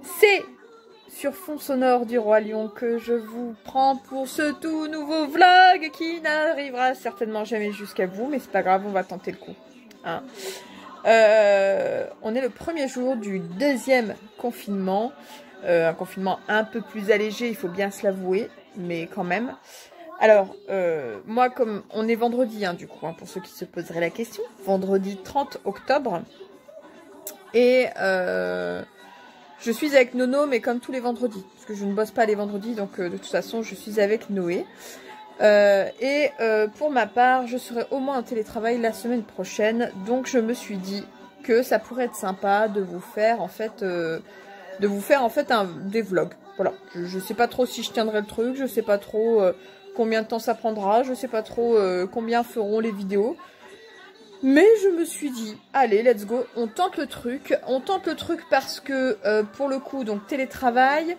C'est sur fond sonore du Roi Lion que je vous prends pour ce tout nouveau vlog qui n'arrivera certainement jamais jusqu'à vous, mais c'est pas grave, on va tenter le coup. Hein. On est le premier jour du deuxième confinement, un confinement un peu plus allégé, il faut bien se l'avouer, mais quand même. Alors, moi, comme on est vendredi, hein, du coup, hein, pour ceux qui se poseraient la question, vendredi 30 octobre, et je suis avec Nono, mais comme tous les vendredis, parce que je ne bosse pas les vendredis, donc de toute façon, je suis avec Noé. Pour ma part, je serai au moins en télétravail la semaine prochaine, donc je me suis dit que ça pourrait être sympa de vous faire en fait, des vlogs. Voilà, je sais pas trop si je tiendrai le truc, je sais pas trop combien de temps ça prendra, je sais pas trop combien feront les vidéos. Mais je me suis dit, allez, let's go, on tente le truc. On tente le truc parce que, pour le coup, donc télétravail,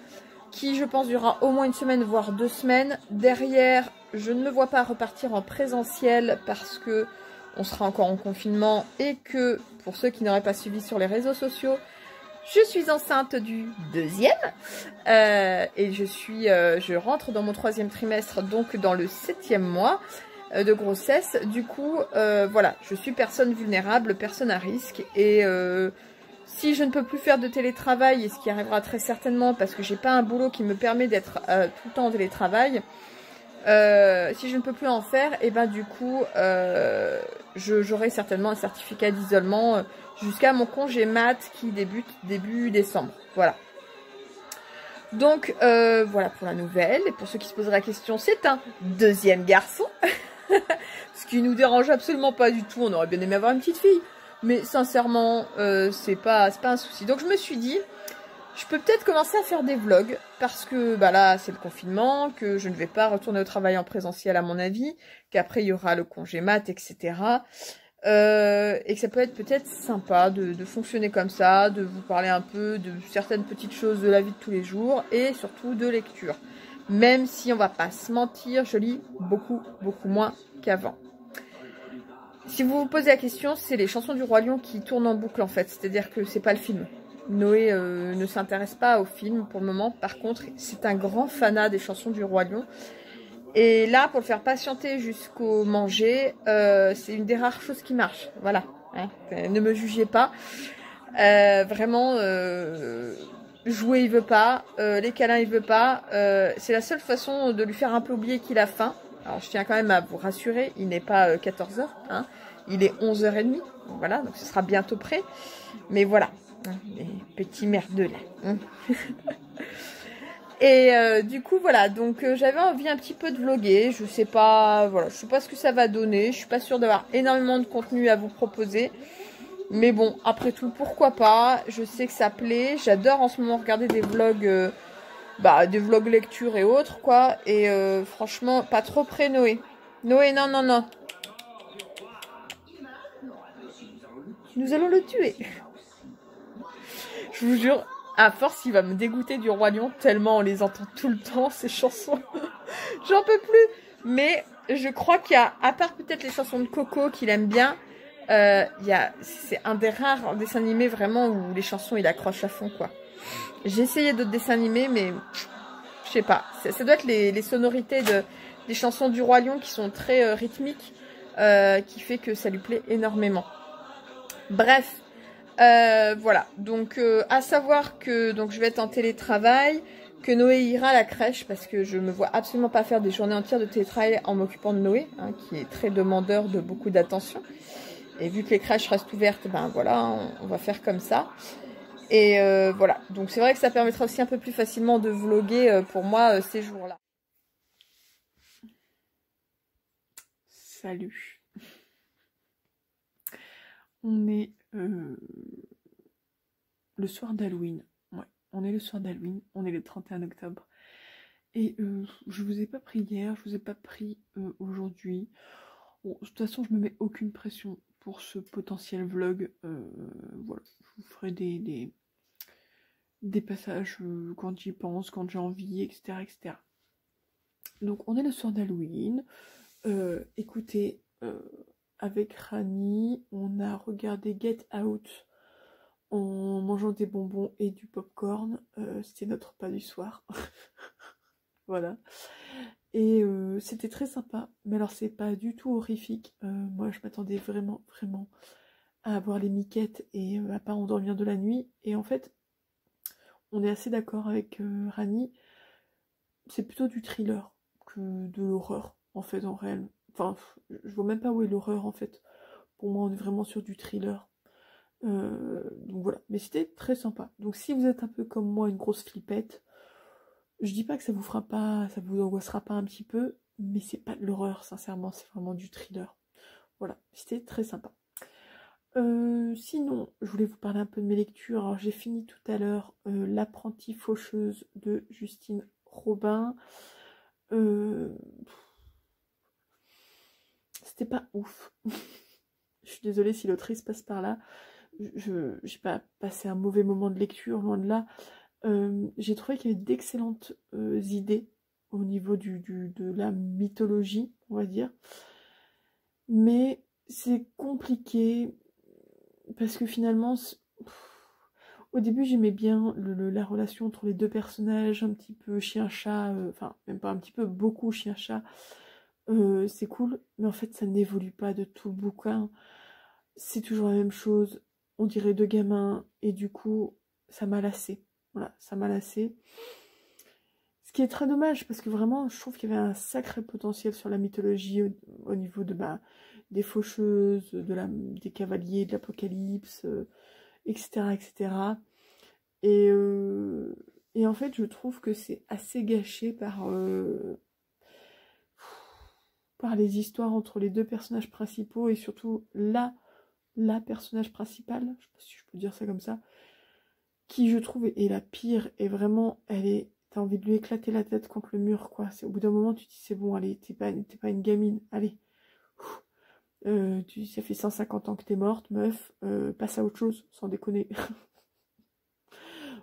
qui je pense durera au moins une semaine, voire 2 semaines. Derrière, je ne me vois pas repartir en présentiel parce que on sera encore en confinement et que, pour ceux qui n'auraient pas suivi sur les réseaux sociaux, je suis enceinte du deuxième et je rentre dans mon 3e trimestre, donc dans le 7e mois de grossesse. Du coup, voilà, je suis personne vulnérable, personne à risque. Et si je ne peux plus faire de télétravail, et ce qui arrivera très certainement parce que j'ai pas un boulot qui me permet d'être tout le temps en télétravail, si je ne peux plus en faire, et ben du coup, j'aurai certainement un certificat d'isolement jusqu'à mon congé mat qui débute début décembre. Voilà. Donc voilà pour la nouvelle. Et pour ceux qui se poseraient la question, c'est un deuxième garçon. Ce qui nous dérange absolument pas du tout. On aurait bien aimé avoir une petite fille. Mais sincèrement, c'est pas un souci. Donc je me suis dit, je peux peut-être commencer à faire des vlogs. Parce que bah là, c'est le confinement, que je ne vais pas retourner au travail en présentiel à mon avis. Qu'après, il y aura le congé mat, etc. Et que ça peut être peut-être sympa de fonctionner comme ça, de vous parler un peu de certaines petites choses de la vie de tous les jours et surtout de lecture. Même si on va pas se mentir, je lis beaucoup moins qu'avant. Si vous vous posez la question, c'est les chansons du Roi Lion qui tournent en boucle en fait, c'est-à-dire que c'est pas le film. Noé ne s'intéresse pas au film pour le moment, par contre c'est un grand fanat des chansons du Roi Lion. Et là, pour le faire patienter jusqu'au manger, c'est une des rares choses qui marche. Voilà, hein, ne me jugez pas. Vraiment, jouer il veut pas, les câlins il veut pas. C'est la seule façon de lui faire un peu oublier qu'il a faim. Alors je tiens quand même à vous rassurer, il n'est pas 14 h, hein, il est 11 h 30. Donc voilà, donc ce sera bientôt prêt. Mais voilà, hein, les petits merdes là. Hein. Et du coup voilà, donc j'avais envie un petit peu de vlogger, je sais pas, voilà, je sais pas ce que ça va donner, je suis pas sûre d'avoir énormément de contenu à vous proposer. Mais bon, après tout, pourquoi pas, je sais que ça plaît, j'adore en ce moment regarder des vlogs, des vlogs lecture et autres quoi. Et franchement, pas trop près Noé. Noé, non, non, non. Nous allons le tuer. Je vous jure. À force, il va me dégoûter du Roi Lion tellement on les entend tout le temps, ces chansons. J'en peux plus. Mais je crois qu'il y a, à part peut-être les chansons de Coco qu'il aime bien, c'est un des rares dessins animés vraiment où les chansons il accroche à fond quoi. J'ai essayé d'autres dessins animés mais je sais pas. Ça doit être les sonorités des chansons du Roi Lion qui sont très rythmiques, qui fait que ça lui plaît énormément. Bref. Voilà, donc à savoir que donc je vais être en télétravail, que Noé ira à la crèche parce que je me vois absolument pas faire des journées entières de télétravail en m'occupant de Noé, hein, qui est très demandeur de beaucoup d'attention. Et vu que les crèches restent ouvertes, ben voilà, on va faire comme ça. Et voilà, donc c'est vrai que ça permettra aussi un peu plus facilement de vlogger pour moi ces jours-là. Salut. On est le soir d'Halloween. Ouais, on est le soir d'Halloween. On est le 31 octobre. Et je vous ai pas pris hier, je vous ai pas pris aujourd'hui. Bon, de toute façon, je me mets aucune pression pour ce potentiel vlog. Voilà, je vous ferai des passages quand j'y pense, quand j'ai envie, etc., etc. Donc, on est le soir d'Halloween. Écoutez, avec Rani, on a regardé Get Out en mangeant des bonbons et du popcorn. C'était notre repas du soir. Voilà. Et c'était très sympa. Mais alors c'est pas du tout horrifique. Moi je m'attendais vraiment, vraiment à avoir les miquettes et à pas endormir de la nuit. Et en fait, on est assez d'accord avec Rani. C'est plutôt du thriller que de l'horreur, en fait, en réel. Enfin, je vois même pas où est l'horreur, en fait. Pour moi, on est vraiment sur du thriller. Donc voilà. Mais c'était très sympa. Donc si vous êtes un peu comme moi, une grosse flippette, je dis pas que ça vous fera pas, ça vous angoissera pas un petit peu, mais c'est pas de l'horreur, sincèrement, c'est vraiment du thriller. Voilà, c'était très sympa. Sinon, je voulais vous parler un peu de mes lectures. Alors, j'ai fini tout à l'heure L'apprentie faucheuse de Justine Robin. C'était pas ouf. Je suis désolée si l'autrice passe par là. J'ai pas passé un mauvais moment de lecture, loin de là. J'ai trouvé qu'il y avait d'excellentes idées au niveau de la mythologie, on va dire. Mais c'est compliqué parce que finalement, au début j'aimais bien la relation entre les deux personnages, un petit peu chien-chat, enfin même pas un petit peu, beaucoup chien-chat. C'est cool, mais en fait ça n'évolue pas de tout le bouquin. C'est toujours la même chose, on dirait deux gamins, et du coup ça m'a lassé. Voilà, ça m'a lassé. Ce qui est très dommage, parce que vraiment, je trouve qu'il y avait un sacré potentiel sur la mythologie au niveau de, des faucheuses, des cavaliers, de l'Apocalypse, etc., etc. Et en fait, je trouve que c'est assez gâché par les histoires entre les deux personnages principaux, et surtout la personnage principale, je sais pas si je peux dire ça comme ça, qui je trouve est la pire, et vraiment, t'as envie de lui éclater la tête contre le mur, quoi. Au bout d'un moment, tu te dis, c'est bon, allez, t'es pas une gamine, allez. Ça fait 150 ans que t'es morte, meuf, passe à autre chose, sans déconner.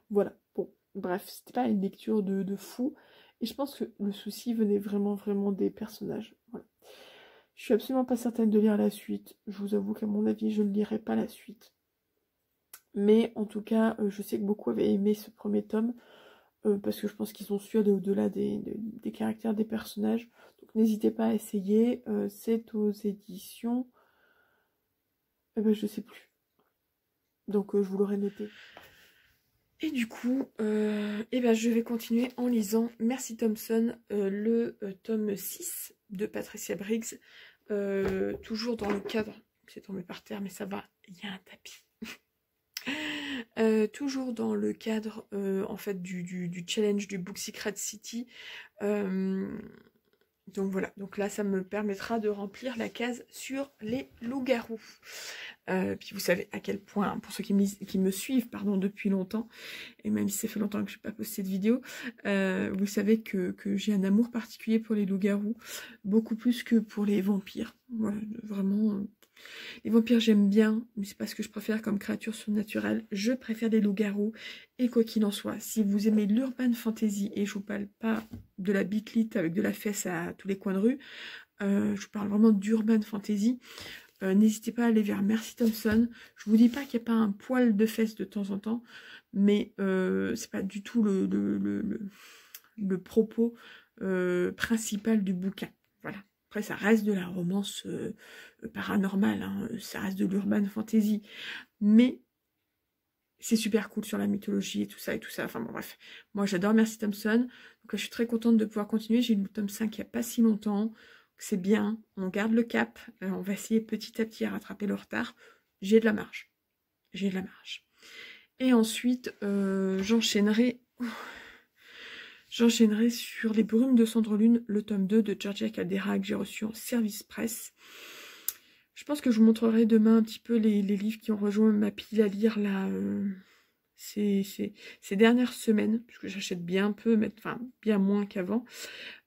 Voilà, bon, bref, c'était pas une lecture de fou, et je pense que le souci venait vraiment, vraiment des personnages, voilà. Je suis absolument pas certaine de lire la suite, je vous avoue qu'à mon avis, je ne lirai pas la suite. Mais en tout cas, je sais que beaucoup avaient aimé ce premier tome, parce que je pense qu'ils ont su aller au-delà des caractères des personnages. Donc n'hésitez pas à essayer. C'est aux éditions... je sais plus. Donc je vous l'aurai noté. Et du coup, je vais continuer en lisant Mercy Thompson, le tome 6 de Patricia Briggs. Toujours dans le cadre... C'est tombé par terre, mais ça va, il y a un tapis. Toujours dans le cadre en fait du challenge du Book Secret City. Donc voilà, donc là ça me permettra de remplir la case sur les loups-garous. Puis vous savez à quel point, pour ceux qui me suivent depuis longtemps, et même si ça fait longtemps que je n'ai pas posté de vidéo, vous savez que j'ai un amour particulier pour les loups-garous, beaucoup plus que pour les vampires. Voilà, vraiment... Les vampires j'aime bien, mais c'est pas ce que je préfère comme créature surnaturelle. Je préfère des loups-garous. Et quoi qu'il en soit, si vous aimez l'urban fantasy, et je vous parle pas de la bitlite avec de la fesse à tous les coins de rue, je vous parle vraiment d'urban fantasy, n'hésitez pas à aller vers Mercy Thompson. Je vous dis pas qu'il n'y a pas un poil de fesse de temps en temps, mais c'est pas du tout le propos principal du bouquin. Voilà. Après, ça reste de la romance paranormale, hein, ça reste de l'urban fantasy, mais c'est super cool sur la mythologie et tout ça. Enfin bon, bref, moi j'adore Mercy Thompson, donc je suis très contente de pouvoir continuer. J'ai eu le tome 5 il n'y a pas si longtemps, c'est bien, on garde le cap, on va essayer petit à petit à rattraper le retard. J'ai de la marge, Et ensuite, j'enchaînerai sur Les Brumes de Cendrelune, le tome 2 de Georgia Caldera que j'ai reçu en service presse. Je pense que je vous montrerai demain un petit peu les livres qui ont rejoint ma pile à lire là, ces dernières semaines, puisque j'achète bien peu, enfin bien moins qu'avant.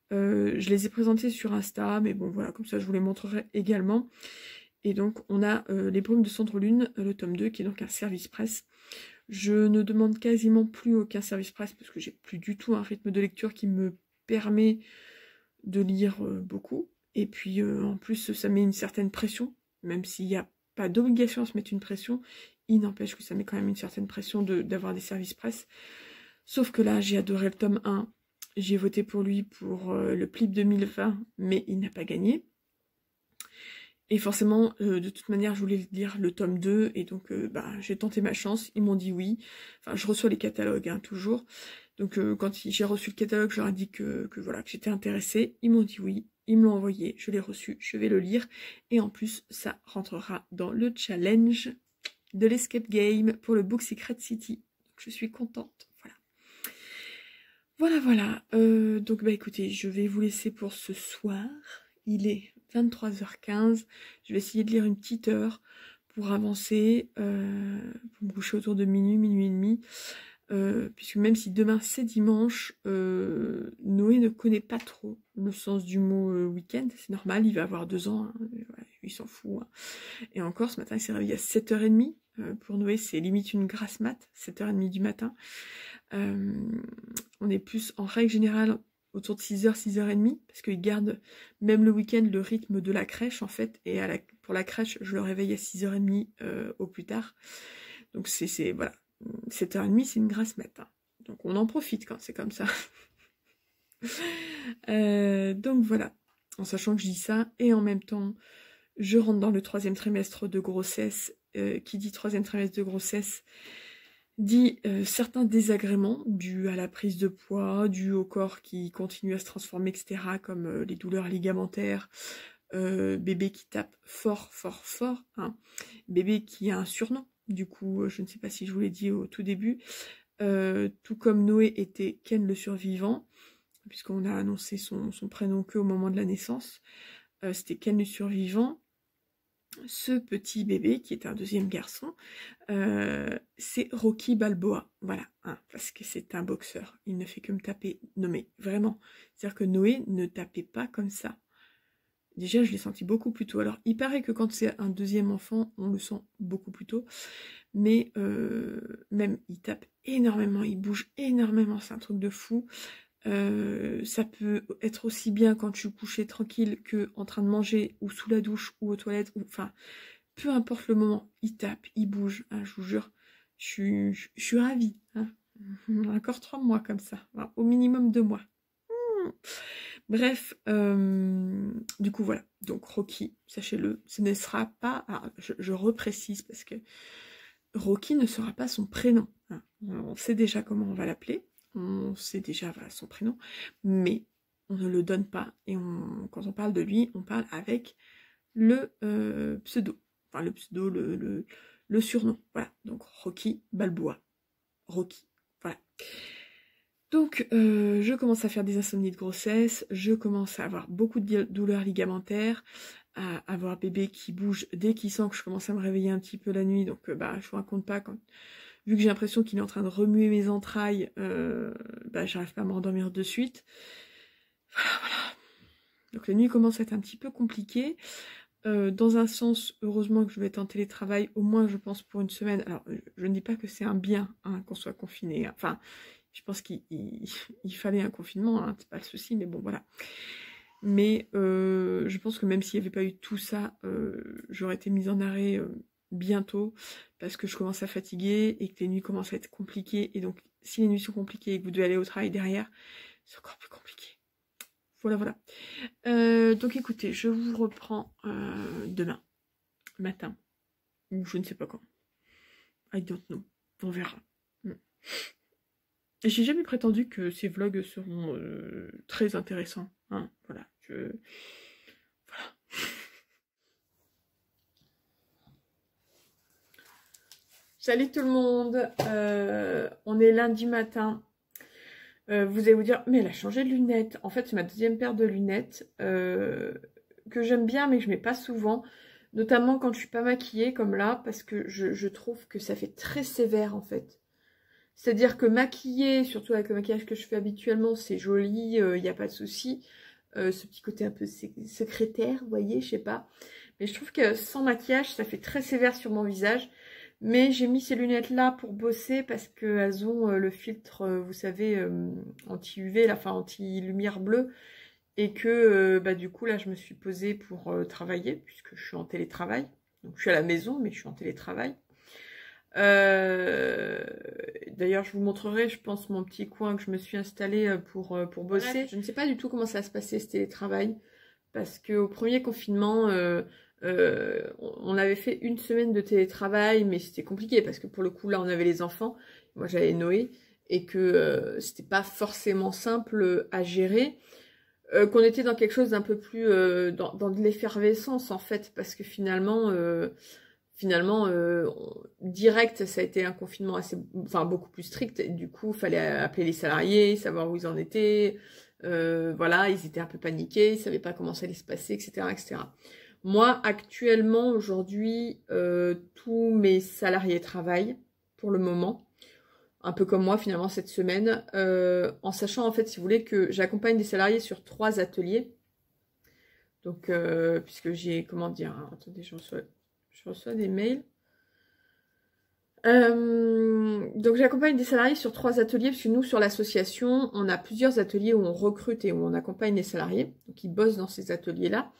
Je les ai présentés sur Insta, mais bon voilà, comme ça je vous les montrerai également. Et donc on a Les Brumes de Cendrelune, le tome 2, qui est donc un service presse. Je ne demande quasiment plus aucun service presse parce que j'ai plus du tout un rythme de lecture qui me permet de lire beaucoup. Et puis en plus ça met une certaine pression, même s'il n'y a pas d'obligation à se mettre une pression, il n'empêche que ça met quand même une certaine pression d'avoir des services presse. Sauf que là, j'ai adoré le tome 1. J'ai voté pour lui pour le Plip 2020, mais il n'a pas gagné. Et forcément, de toute manière, je voulais lire le tome 2, et donc j'ai tenté ma chance, ils m'ont dit oui. Enfin, je reçois les catalogues, hein, toujours. Donc quand j'ai reçu le catalogue, je leur ai dit que voilà, que j'étais intéressée. Ils m'ont dit oui, ils me l'ont envoyé, je l'ai reçu, je vais le lire. Et en plus, ça rentrera dans le challenge de l'Escape Game pour le Book Secret City. Donc je suis contente, voilà. Voilà. Donc écoutez, je vais vous laisser pour ce soir. Il est 23h15. Je vais essayer de lire une petite heure pour avancer, pour me coucher autour de minuit, minuit et demi. Puisque même si demain c'est dimanche, Noé ne connaît pas trop le sens du mot week-end. C'est normal, il va avoir 2 ans, hein, ouais, il s'en fout. Hein. Et encore, ce matin, il s'est réveillé à 7h30. Pour Noé, c'est limite une grasse mat, 7h30 du matin. On est plus, en règle générale, autour de 6h, 6h30, parce qu'il garde, même le week-end, le rythme de la crèche, en fait. Et pour la crèche, je le réveille à 6h30 au plus tard. Donc voilà. 7h30, c'est une grasse mat. Hein. Donc on en profite quand c'est comme ça. Donc voilà. En sachant que je dis ça, et en même temps, je rentre dans le 3e trimestre de grossesse. Qui dit 3e trimestre de grossesse dit certains désagréments dus à la prise de poids, dus au corps qui continue à se transformer, etc., comme les douleurs ligamentaires, bébé qui tape fort, hein. Bébé qui a un surnom, du coup, je ne sais pas si je vous l'ai dit au tout début, tout comme Noé était Ken le survivant, puisqu'on a annoncé son prénom qu'au moment de la naissance, c'était Ken le survivant. Ce petit bébé, qui est un 2e garçon, c'est Rocky Balboa, voilà, hein, parce que c'est un boxeur, il ne fait que me taper, non mais vraiment, c'est-à-dire que Noé ne tapait pas comme ça. Déjà, je l'ai senti beaucoup plus tôt. Alors, il paraît que quand c'est un 2e enfant, on le sent beaucoup plus tôt, mais même, il tape énormément, il bouge énormément, c'est un truc de fou. Ça peut être aussi bien quand je suis couchée tranquille que en train de manger ou sous la douche ou aux toilettes, ou enfin peu importe le moment, il tape, il bouge, hein, je vous jure, je suis ravie, hein. Encore 3 mois comme ça, enfin, au minimum 2 mois. Bref, du coup voilà, donc Rocky, sachez-le, ce ne sera pas, alors, je reprécise parce que Rocky ne sera pas son prénom, hein. On sait déjà comment on va l'appeler. On sait déjà voilà, son prénom, mais on ne le donne pas. Et quand on parle de lui, on parle avec le pseudo. Enfin, le pseudo, le surnom. Voilà. Donc, Rocky Balboa. Rocky. Voilà. Donc, je commence à faire des insomnies de grossesse. Je commence à avoir beaucoup de douleurs ligamentaires. À avoir bébé qui bouge dès qu'il sent que je commence à me réveiller un petit peu la nuit. Donc, je vous raconte pas quand... Vu que j'ai l'impression qu'il est en train de remuer mes entrailles, j'arrive pas à m'endormir de suite. Voilà. Donc la nuit commence à être un petit peu compliquée. Dans un sens, heureusement que je vais être en télétravail, au moins je pense pour une semaine. Alors, je ne dis pas que c'est un bien, hein, qu'on soit confiné. Enfin, je pense qu'il fallait un confinement, hein, c'est pas le souci, mais bon, voilà. Mais je pense que même s'il n'y avait pas eu tout ça, j'aurais été mise en arrêt... bientôt, parce que je commence à fatiguer et que les nuits commencent à être compliquées, et donc si les nuits sont compliquées et que vous devez aller au travail derrière, c'est encore plus compliqué. Voilà. Donc écoutez, je vous reprends demain matin, ou je ne sais pas quand. I don't know, on verra. J'ai jamais prétendu que ces vlogs seront très intéressants, hein, voilà, voilà. Salut tout le monde, on est lundi matin. Vous allez vous dire, mais elle a changé de lunettes. En fait, c'est ma 2e paire de lunettes que j'aime bien, mais que je mets pas souvent. Notamment quand je suis pas maquillée, comme là, parce que je trouve que ça fait très sévère, en fait. C'est-à-dire que maquillée, surtout avec le maquillage que je fais habituellement, c'est joli, il n'y a pas de souci. Ce petit côté un peu secrétaire, vous voyez, je sais pas. Mais je trouve que sans maquillage, ça fait très sévère sur mon visage. Mais j'ai mis ces lunettes-là pour bosser parce qu'elles ont le filtre, vous savez, anti-UV, enfin anti-lumière bleue. Et que du coup, là, je me suis posée pour travailler, puisque je suis en télétravail. Donc, je suis à la maison, mais je suis en télétravail. D'ailleurs, je vous montrerai, je pense, mon petit coin que je me suis installé pour bosser. Bref, je ne sais pas du tout comment ça va se passer, ce télétravail. Parce qu'au premier confinement, on avait fait 1 semaine de télétravail, mais c'était compliqué parce que pour le coup, là, on avait les enfants. Moi, j'avais Noé. Et que c'était pas forcément simple à gérer. Qu'on était dans quelque chose d'un peu plus dans de l'effervescence en fait, parce que finalement direct ça a été un confinement beaucoup plus strict, et du coup il fallait appeler les salariés, savoir où ils en étaient, voilà, ils étaient un peu paniqués, ils savaient pas comment ça allait se passer, etc. Moi actuellement aujourd'hui tous mes salariés travaillent pour le moment, un peu comme moi finalement cette semaine, en sachant en fait, si vous voulez, que j'accompagne des salariés sur 3 ateliers. Donc, puisque j'ai, comment dire, hein, attendez, je reçois des mails. Donc j'accompagne des salariés sur 3 ateliers, parce que nous sur l'association, on a plusieurs ateliers où on recrute et où on accompagne les salariés, donc ils bossent dans ces ateliers-là.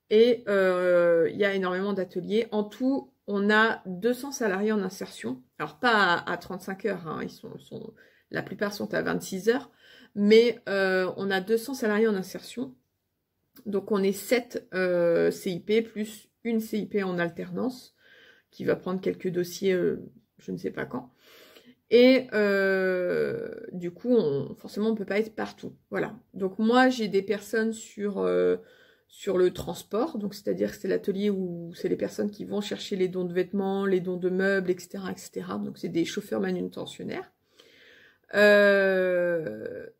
Et il y a énormément d'ateliers. En tout, on a 200 salariés en insertion. Alors pas à 35 heures, hein. La plupart sont à 26 heures. Mais on a 200 salariés en insertion. Donc on est 7 CIP plus une CIP en alternance qui va prendre quelques dossiers, je ne sais pas quand. Et du coup, forcément, on ne peut pas être partout. Voilà. Donc moi, j'ai des personnes sur le transport, donc c'est-à-dire que c'est l'atelier où c'est les personnes qui vont chercher les dons de vêtements, les dons de meubles, etc. Donc c'est des chauffeurs manutentionnaires. Eux,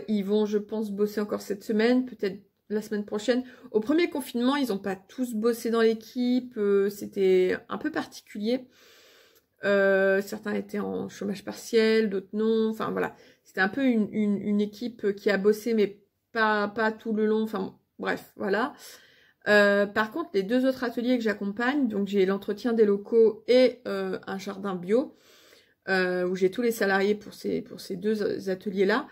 ils vont, je pense, bosser encore cette semaine, peut-être la semaine prochaine. Au premier confinement, ils n'ont pas tous bossé dans l'équipe, c'était un peu particulier. Certains étaient en chômage partiel, d'autres non. Enfin voilà, c'était un peu une équipe qui a bossé, mais pas tout le long. Enfin bref, voilà. Par contre, les 2 autres ateliers que j'accompagne, donc j'ai l'entretien des locaux et un jardin bio, où j'ai tous les salariés pour ces 2 ateliers-là.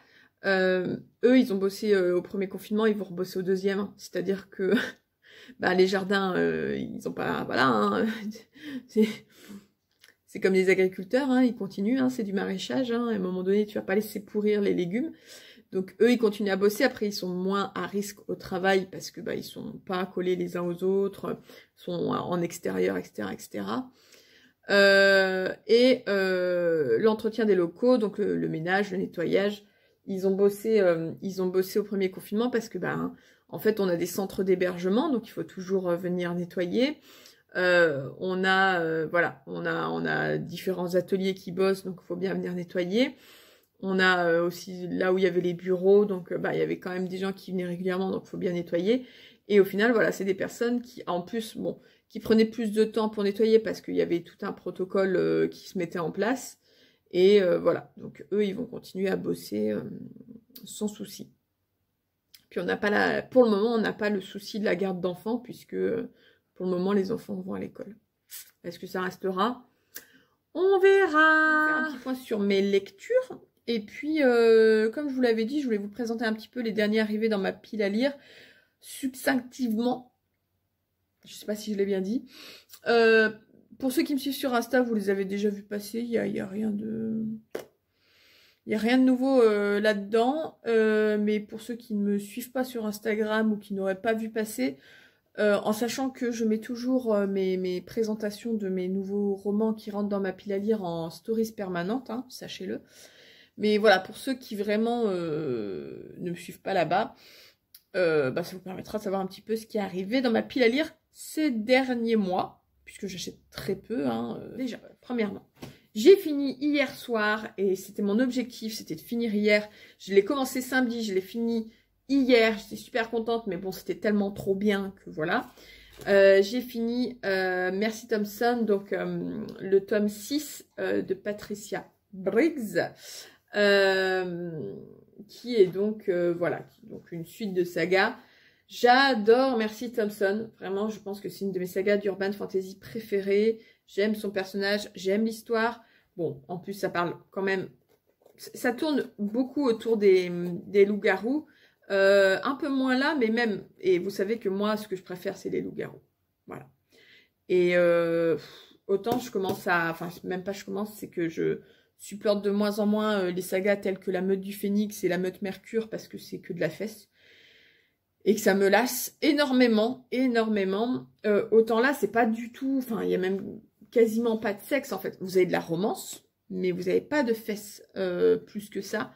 Eux, ils ont bossé au premier confinement, ils vont rebosser au deuxième. Hein. C'est-à-dire que bah, les jardins, ils ont pas... Voilà, hein, c'est comme les agriculteurs, hein, ils continuent, hein, c'est du maraîchage. Hein, à un moment donné, tu vas pas laisser pourrir les légumes. Donc eux, ils continuent à bosser. Après, ils sont moins à risque au travail parce que bah, ils sont pas collés les uns aux autres, sont en extérieur, etc. L'entretien des locaux, donc le ménage, le nettoyage, ils ont bossé au premier confinement parce que bah, en fait, on a des centres d'hébergement, donc il faut toujours venir nettoyer. On a différents ateliers qui bossent, donc il faut bien venir nettoyer. On a aussi là où il y avait les bureaux, donc bah, il y avait quand même des gens qui venaient régulièrement, donc il faut bien nettoyer. Et au final, voilà, c'est des personnes qui, en plus, bon, qui prenaient plus de temps pour nettoyer parce qu'il y avait tout un protocole qui se mettait en place. Et voilà, donc eux, ils vont continuer à bosser sans souci. Puis on n'a pas pour le moment, on n'a pas le souci de la garde d'enfants puisque pour le moment, les enfants vont à l'école. Est-ce que ça restera? On verra. Je vais faire un petit point sur mes lectures. Et puis, comme je vous l'avais dit, je voulais vous présenter un petit peu les derniers arrivés dans ma pile à lire, succinctivement. Je ne sais pas si je l'ai bien dit. Pour ceux qui me suivent sur Insta, vous les avez déjà vus passer. Il y a rien de... Il n'y a rien de nouveau là-dedans. Mais pour ceux qui ne me suivent pas sur Instagram ou qui n'auraient pas vu passer... en sachant que je mets toujours mes présentations de mes nouveaux romans qui rentrent dans ma pile à lire en stories permanentes, hein, sachez-le. Mais voilà, pour ceux qui vraiment ne me suivent pas là-bas, bah, ça vous permettra de savoir un petit peu ce qui est arrivé dans ma pile à lire ces derniers mois, puisque j'achète très peu, hein, déjà, premièrement. J'ai fini hier soir, et c'était mon objectif, c'était de finir hier. Je l'ai commencé samedi, je l'ai fini hier, j'étais super contente, mais bon, c'était tellement trop bien que voilà. J'ai fini Merci Thompson, donc le tome 6 de Patricia Briggs, qui est donc, voilà, donc une suite de sagas. J'adore Merci Thompson, vraiment, je pense que c'est une de mes sagas d'urban fantasy préférées. J'aime son personnage, j'aime l'histoire. Bon, en plus, ça parle quand même... Ça tourne beaucoup autour des loups-garous. Un peu moins là, mais même... Et vous savez que moi, ce que je préfère, c'est les loups-garous. Voilà. Et autant je commence à... Enfin, même pas je commence, c'est que je supporte de moins en moins les sagas telles que la Meute du Phénix et la Meute Mercure parce que c'est que de la fesse. Et que ça me lasse énormément, énormément. Autant là, c'est pas du tout... Enfin, il y a même quasiment pas de sexe, en fait. Vous avez de la romance, mais vous n'avez pas de fesses plus que ça.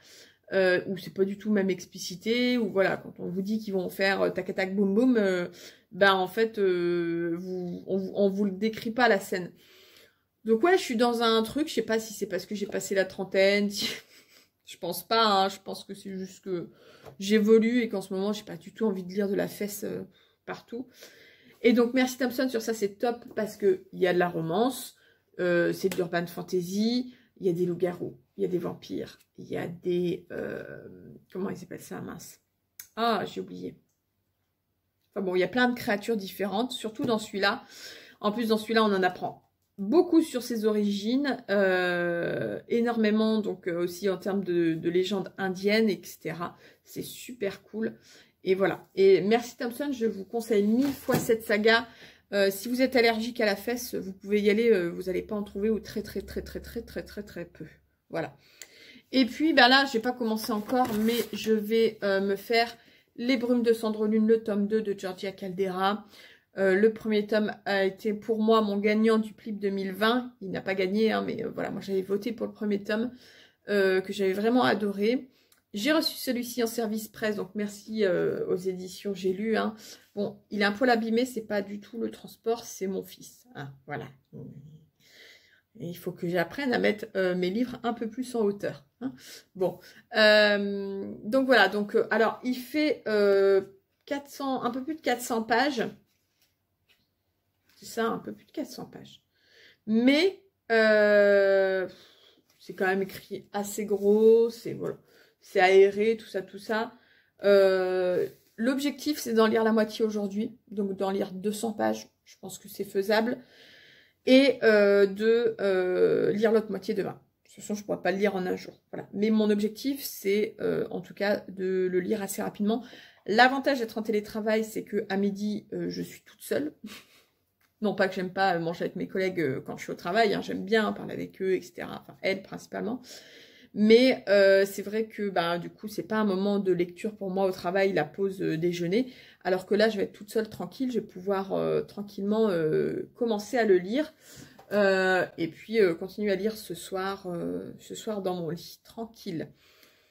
Ou c'est pas du tout même explicité. Ou voilà, quand on vous dit qu'ils vont faire tac tac boum boum, ben en fait, on vous le décrit pas la scène. Donc ouais, je suis dans un truc, je sais pas si c'est parce que j'ai passé la trentaine... Je pense pas, hein, je pense que c'est juste que j'évolue et qu'en ce moment, j'ai pas du tout envie de lire de la fesse partout. Et donc, merci Thompson, sur ça, c'est top parce qu'il y a de la romance, c'est de l'urban fantasy, il y a des loups-garous, il y a des vampires, il y a des... comment ils s'appellent ça, mince? Ah, j'ai oublié. Enfin bon, il y a plein de créatures différentes, surtout dans celui-là. En plus, dans celui-là, on en apprend beaucoup sur ses origines, énormément, donc aussi en termes de légendes indiennes, etc. C'est super cool. Et voilà. Et merci Thompson, je vous conseille 1000 fois cette saga. Si vous êtes allergique à la fesse, vous pouvez y aller, vous n'allez pas en trouver ou très peu. Voilà. Et puis, ben là, j'ai pas commencé encore, mais je vais me faire Les Brumes de Cendrelune, le tome 2 de Georgia Caldera. Le premier tome a été pour moi mon gagnant du PLIP 2020. Il n'a pas gagné, hein, mais voilà, moi j'avais voté pour le premier tome que j'avais vraiment adoré. J'ai reçu celui-ci en service presse, donc merci aux éditions J'ai lu. Hein. Bon, il est un poil abîmé, c'est pas du tout le transport, c'est mon fils. Hein, voilà. Et il faut que j'apprenne à mettre mes livres un peu plus en hauteur. Hein. Bon, donc voilà. Donc, alors, il fait 400, un peu plus de 400 pages. C'est ça, un peu plus de 400 pages. Mais c'est quand même écrit assez gros, c'est voilà, c'est aéré, tout ça, tout ça. L'objectif, c'est d'en lire la moitié aujourd'hui, donc d'en lire 200 pages. Je pense que c'est faisable. Et de lire l'autre moitié demain. De toute façon, je ne pourrais pas le lire en un jour. Voilà. Mais mon objectif, c'est en tout cas de le lire assez rapidement. L'avantage d'être en télétravail, c'est qu'à midi, je suis toute seule. Non pas que j'aime pas manger avec mes collègues quand je suis au travail, hein, j'aime bien parler avec eux, etc. Enfin, elles principalement. Mais c'est vrai que bah, du coup, c'est pas un moment de lecture pour moi au travail, la pause déjeuner. Alors que là, je vais être toute seule, tranquille. Je vais pouvoir tranquillement commencer à le lire. Et puis continuer à lire ce soir dans mon lit, tranquille.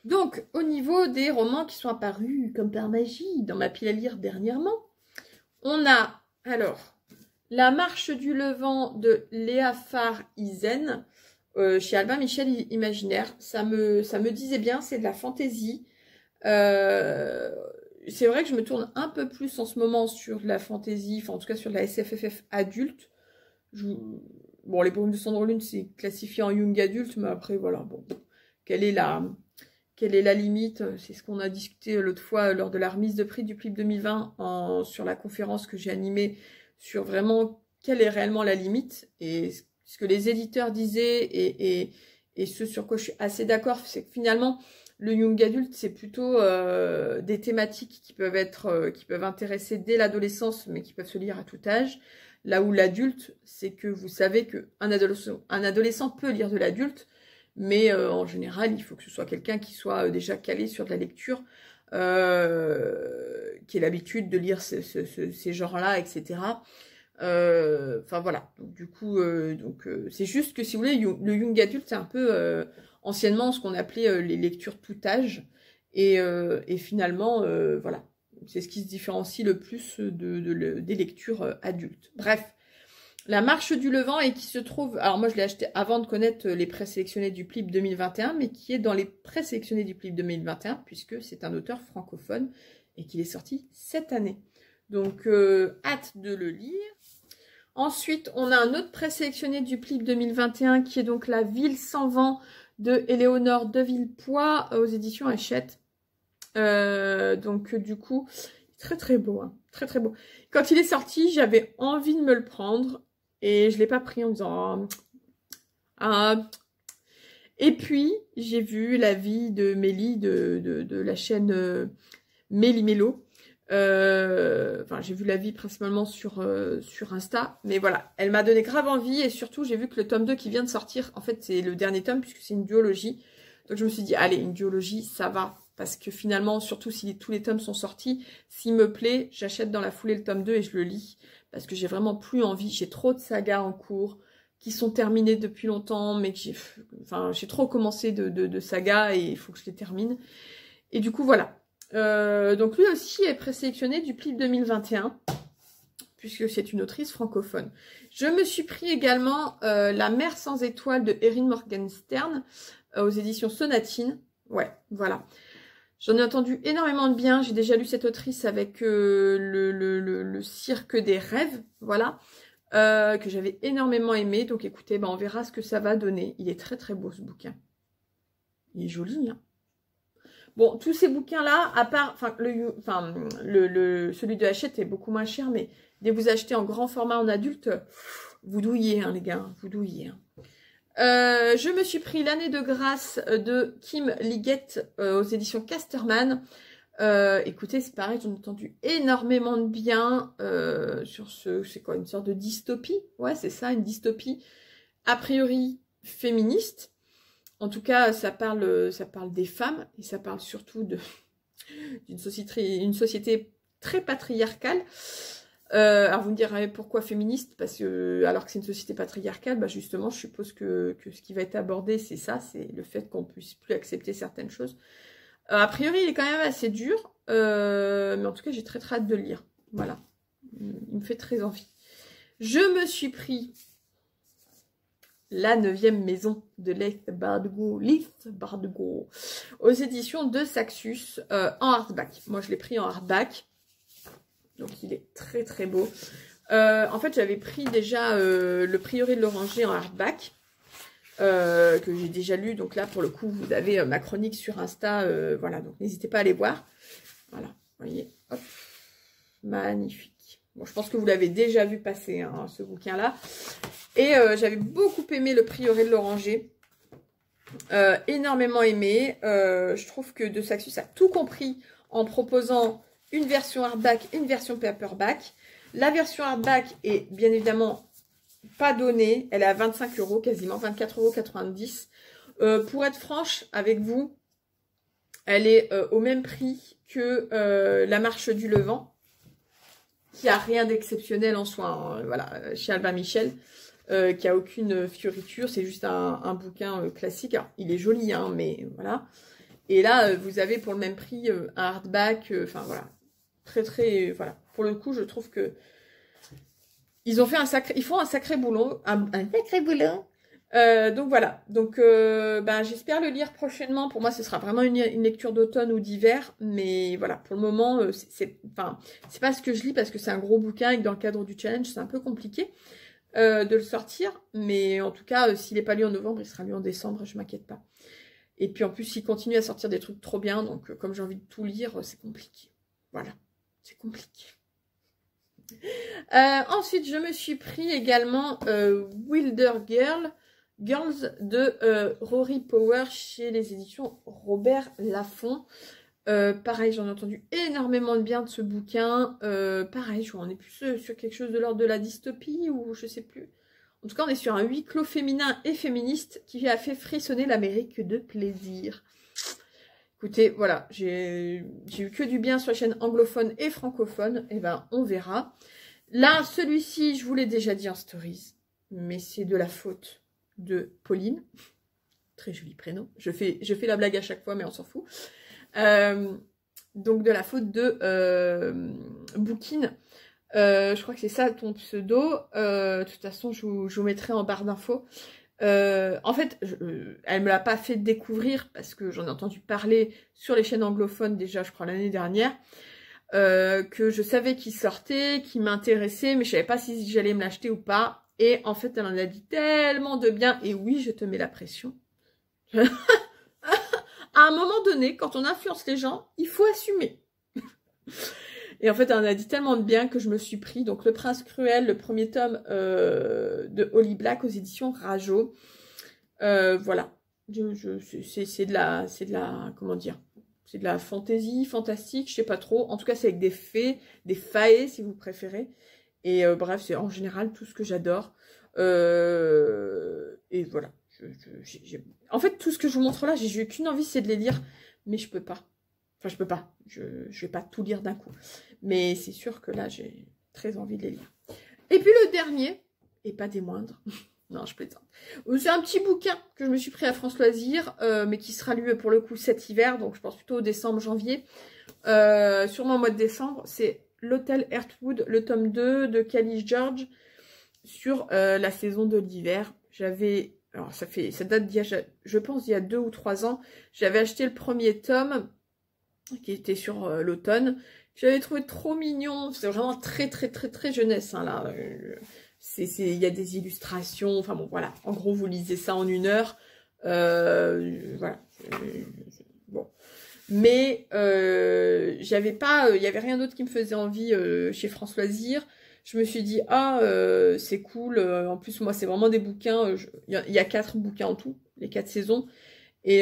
Donc, au niveau des romans qui sont apparus comme par magie dans ma pile à lire dernièrement, on a alors La Marche du Levant de Léa Farr-Izen chez Albin Michel Imaginaire. Ça me disait bien, c'est de la fantaisie. C'est vrai que je me tourne un peu plus en ce moment sur de la fantaisie, enfin en tout cas sur de la SFFF adulte. Bon, Les Brumes de Cendrelune, c'est classifié en young adulte, mais après, voilà, bon, quelle est la limite? C'est ce qu'on a discuté l'autre fois lors de la remise de prix du PLIP 2020 sur la conférence que j'ai animée sur vraiment quelle est réellement la limite. Et ce que les éditeurs disaient et ce sur quoi je suis assez d'accord, c'est que finalement, le young adulte, c'est plutôt des thématiques qui peuvent intéresser dès l'adolescence, mais qui peuvent se lire à tout âge. Là où l'adulte, c'est que vous savez qu'un adolescent peut lire de l'adulte, mais en général, il faut que ce soit quelqu'un qui soit déjà calé sur de la lecture, qui ait l'habitude de lire ces genres-là, etc. Enfin voilà, donc du coup, c'est juste que si vous voulez, le young adulte, c'est un peu anciennement ce qu'on appelait les lectures tout âge, et finalement, voilà. C'est ce qui se différencie le plus des lectures adultes. Bref, La Marche du Levant et qui se trouve... Alors moi, je l'ai acheté avant de connaître les présélectionnés du PLIP 2021, mais qui est dans les présélectionnés du PLIP 2021, puisque c'est un auteur francophone et qu'il est sorti cette année. Donc, hâte de le lire. Ensuite, on a un autre présélectionné du PLIP 2021, qui est donc La Ville sans vent de Éléonore de Villepoix aux éditions Hachette. Donc du coup, très très beau, hein, très très beau. Quand il est sorti, j'avais envie de me le prendre et je l'ai pas pris en disant ah. Et puis j'ai vu la vie de Mélie de la chaîne Mélie Mélo Enfin, j'ai vu l'avis principalement sur Insta. Mais voilà, elle m'a donné grave envie. Et surtout, j'ai vu que le tome 2 qui vient de sortir, en fait, c'est le dernier tome puisque c'est une duologie. Donc, je me suis dit, allez, une duologie, ça va. Parce que finalement, surtout si tous les tomes sont sortis, s'il me plaît, j'achète dans la foulée le tome 2 et je le lis. Parce que j'ai vraiment plus envie. J'ai trop de sagas en cours qui sont terminées depuis longtemps, mais que j'ai trop commencé de sagas et il faut que je les termine. Et du coup, voilà. Donc lui aussi est présélectionné du PLIB 2021, puisque c'est une autrice francophone. Je me suis pris également La mer sans étoiles de Erin Morgenstern aux éditions Sonatine. Ouais, voilà. J'en ai entendu énormément de bien. J'ai déjà lu cette autrice avec le cirque des rêves, voilà, que j'avais énormément aimé. Donc écoutez, on verra ce que ça va donner. Il est très très beau ce bouquin. Il est joli, hein. Bon, tous ces bouquins-là, à part, celui de Hachette est beaucoup moins cher, mais dès que vous achetez en grand format en adulte, vous douillez, hein, les gars, vous douillez. Hein. Je me suis pris L'année de grâce de Kim Liggett aux éditions Casterman. Écoutez, c'est pareil, j'en ai entendu énormément de bien sur c'est quoi, une sorte de dystopie? Ouais, c'est ça, une dystopie, a priori féministe. En tout cas, ça parle des femmes et ça parle surtout d'une société très patriarcale. Alors vous me direz pourquoi féministe? Parce que alors que c'est une société patriarcale, justement, je suppose que ce qui va être abordé, c'est ça, c'est le fait qu'on puisse plus accepter certaines choses. A priori, il est quand même assez dur, mais en tout cas, j'ai très très hâte de le lire. Voilà, il me fait très envie. Je me suis pris La 9e maison de Leith Bardugo aux éditions de Saxus en hardback. Moi, je l'ai pris en hardback. Donc, il est très très beau. En fait, j'avais pris déjà Le Prieuré de l'Oranger en hardback. Que j'ai déjà lu. Donc là, pour le coup, vous avez ma chronique sur Insta. Voilà, donc n'hésitez pas à aller voir. Voilà, vous voyez. Hop. Magnifique. Bon, je pense que vous l'avez déjà vu passer, hein, ce bouquin-là. Et j'avais beaucoup aimé Le Prieuré de l'Oranger. Énormément aimé. Je trouve que De Saxus a tout compris en proposant une version hardback et une version paperback. La version hardback est bien évidemment pas donnée. Elle est à 25 € quasiment, 24,90 €. Pour être franche avec vous, elle est au même prix que La Marche du Levant, qui a rien d'exceptionnel en soi, hein, voilà, chez Albin Michel, qui a aucune fioriture, c'est juste un bouquin classique. Alors, il est joli, hein, mais voilà. Et là, vous avez pour le même prix un hardback, enfin voilà, très très, voilà. Pour le coup, je trouve que ils font un sacré boulot, un sacré boulot. Donc voilà, donc j'espère le lire prochainement. Pour moi, ce sera vraiment une lecture d'automne ou d'hiver, mais voilà, pour le moment, c'est pas ce que je lis parce que c'est un gros bouquin et que dans le cadre du challenge, c'est un peu compliqué de le sortir. Mais en tout cas, s'il n'est pas lu en novembre, il sera lu en décembre, je m'inquiète pas. Et puis en plus, il continue à sortir des trucs trop bien, donc comme j'ai envie de tout lire, c'est compliqué. Voilà, c'est compliqué. Ensuite, je me suis pris également Wilder Girls de Rory Power chez les éditions Robert Laffont. Pareil, j'en ai entendu énormément de bien de ce bouquin. Pareil, on est plus sur quelque chose de l'ordre de la dystopie ou je sais plus. En tout cas, on est sur un huis clos féminin et féministe qui a fait frissonner l'Amérique de plaisir. Écoutez, voilà, j'ai eu que du bien sur la chaîne anglophone et francophone. Et on verra. Là, celui-ci, je vous l'ai déjà dit en stories, mais c'est de la faute de Pauline. Très joli prénom. Je fais la blague à chaque fois, mais on s'en fout. Donc, de la faute de Bookin. Je crois que c'est ça ton pseudo. De toute façon, je vous mettrai en barre d'infos. En fait, elle me l'a pas fait découvrir parce que j'en ai entendu parler sur les chaînes anglophones déjà, je crois, l'année dernière. Que je savais qu'il sortait, qu'il m'intéressait, mais je savais pas si j'allais me l'acheter ou pas. Et en fait, elle en a dit tellement de bien. Et oui, je te mets la pression. À un moment donné, quand on influence les gens, il faut assumer. Et en fait, elle en a dit tellement de bien que je me suis pris donc Le Prince Cruel, le premier tome de Holly Black aux éditions Rajo. Voilà. C'est de la, comment dire, C'est de la fantasy, fantastique, je sais pas trop. En tout cas, c'est avec des fées, des faées si vous préférez. Et bref, c'est en général tout ce que j'adore. Et voilà. En fait, tout ce que je vous montre là, j'ai qu'une envie, c'est de les lire. Mais je peux pas. Enfin, je peux pas. Je vais pas tout lire d'un coup. Mais c'est sûr que là, j'ai très envie de les lire. Et puis le dernier, et pas des moindres. Non, je plaisante. C'est un petit bouquin que je me suis pris à France Loisirs, mais qui sera lu pour le coup cet hiver, donc je pense plutôt décembre, janvier. Sûrement au mois de décembre. C'est L'Hôtel Heartwood, le tome 2 de Callie George, sur la saison de l'hiver. Alors ça date d'il y a, je pense, d'il y a 2 ou 3 ans. J'avais acheté le premier tome, qui était sur l'automne. J'avais trouvé trop mignon. C'est vraiment très jeunesse, hein, là. Il y a des illustrations. Enfin bon, voilà. En gros, vous lisez ça en 1 heure. Voilà. Bon. Mais j'avais pas, il y avait rien d'autre qui me faisait envie chez France Loisirs. Je me suis dit, ah, c'est cool. En plus, moi, c'est vraiment des bouquins. Il y a 4 bouquins en tout, les 4 saisons. Et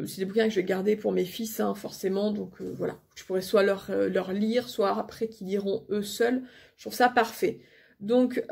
c'est des bouquins que je vais garder pour mes fils, hein, forcément. Donc voilà, je pourrais soit leur lire, soit après qu'ils liront eux seuls. Je trouve ça parfait. Donc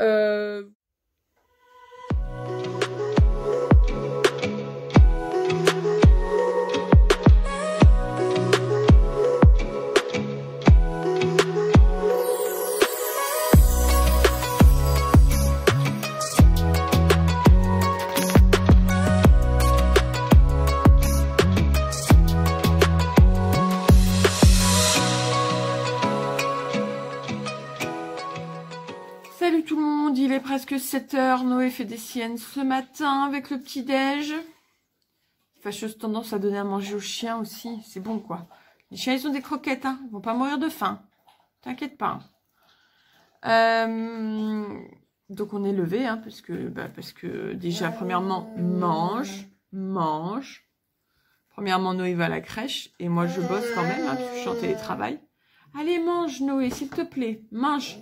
salut tout le monde, il est presque 7 h. Noé fait des siennes ce matin avec le petit-déj. Fâcheuse tendance à donner à manger aux chiens aussi, c'est bon quoi. Les chiens ils ont des croquettes, hein, ils vont pas mourir de faim. T'inquiète pas. Donc on est levé, hein, parce que déjà premièrement mange. Premièrement Noé va à la crèche et moi je bosse quand même, hein, parce que je suis en télétravail. Allez mange Noé, s'il te plaît, mange.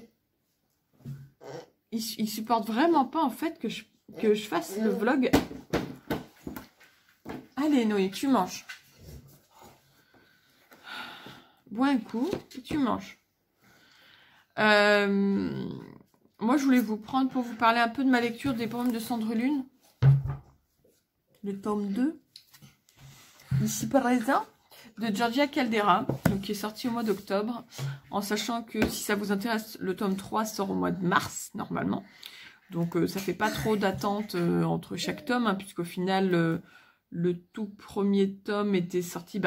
Il supporte vraiment pas en fait que je fasse le vlog. Allez Noé, tu manges. Bois un coup et tu manges. Moi je voulais vous prendre pour vous parler un peu de ma lecture des poèmes de Cendrelune. Le tome 2. Ici présent. De Georgia Caldera, donc qui est sorti au mois d'octobre, en sachant que si ça vous intéresse, le tome 3 sort au mois de mars, normalement. Donc ça fait pas trop d'attente entre chaque tome, hein, puisqu'au final, le tout premier tome était sorti...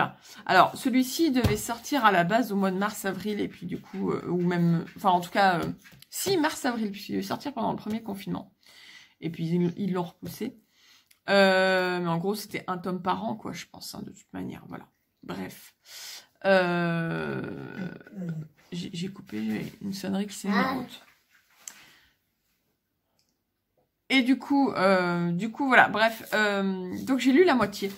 alors, celui-ci devait sortir à la base au mois de mars-avril, et puis du coup, ou même... Enfin, en tout cas, si, mars-avril, puisqu'il devait sortir pendant le premier confinement. Et puis, ils l'ont repoussé. Mais en gros, c'était un tome par an, quoi, je pense, hein, de toute manière, voilà. Bref, j'ai coupé une sonnerie qui s'est mise en route. Et du coup, voilà, bref, donc j'ai lu la moitié,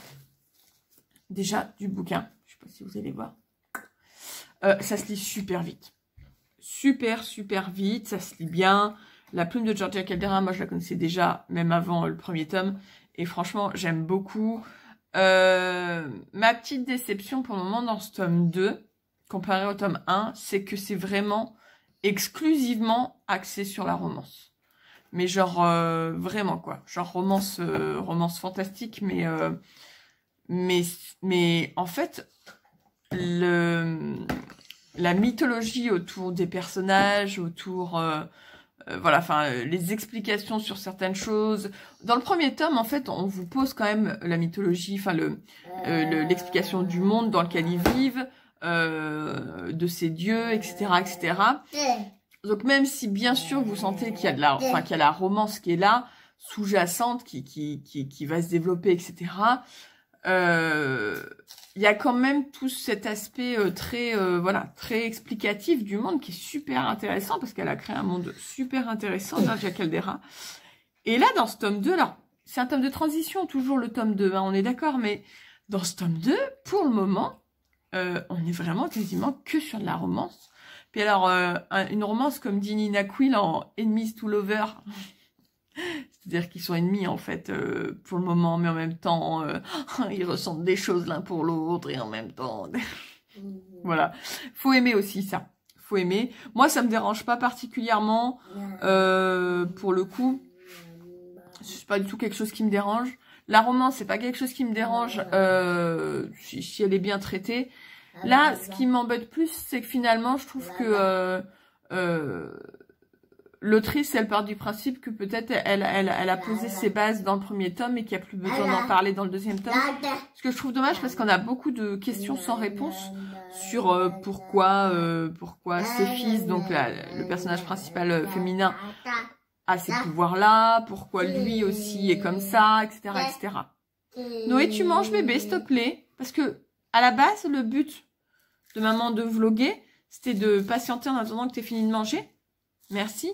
déjà, du bouquin, je sais pas si vous allez voir. Ça se lit super vite, super vite, ça se lit bien. La plume de Georgia Caldera, moi je la connaissais déjà, même avant le premier tome, et franchement, j'aime beaucoup. Ma petite déception pour le moment dans ce tome 2, comparé au tome 1, c'est que c'est vraiment exclusivement axé sur la romance. Mais genre, vraiment quoi. Genre romance fantastique, mais en fait, la mythologie autour des personnages, autour... voilà, enfin, les explications sur certaines choses. Dans le premier tome, en fait, on vous pose quand même la mythologie, enfin, l'explication du monde dans lequel ils vivent, de ces dieux, etc., etc. Donc, même si, bien sûr, vous sentez qu'il y a qu'il y a la romance qui est là, sous-jacente, qui va se développer, etc., il y a quand même tout cet aspect très explicatif du monde qui est super intéressant parce qu'elle a créé un monde super intéressant, Georgia Caldera. Et là, dans ce tome 2, alors, c'est un tome de transition, toujours le tome 2, hein, on est d'accord, mais dans ce tome 2, pour le moment, on est vraiment quasiment que sur de la romance. Puis alors, une romance comme dit Nina Quill en Enemies to Lovers, C'est-à-dire qu'ils sont ennemis, en fait, pour le moment, mais en même temps, ils ressentent des choses l'un pour l'autre, et en même temps... Voilà. Faut aimer aussi ça. Faut aimer. Moi, ça me dérange pas particulièrement, pour le coup. C'est pas du tout quelque chose qui me dérange. La romance, c'est pas quelque chose qui me dérange, si elle est bien traitée. Là, ce qui m'embête plus, c'est que finalement, je trouve que l'autrice, elle part du principe que peut-être elle a posé ses bases dans le premier tome et qu'il n'y a plus besoin d'en parler dans le deuxième tome. Ce que je trouve dommage parce qu'on a beaucoup de questions sans réponse sur pourquoi Céphise, donc le personnage principal féminin, a ces pouvoirs-là, pourquoi lui aussi est comme ça, etc., etc. Noé, tu manges bébé, s'il te plaît, parce que à la base, le but de maman de vloguer, c'était de patienter en attendant que tu aies fini de manger. Merci.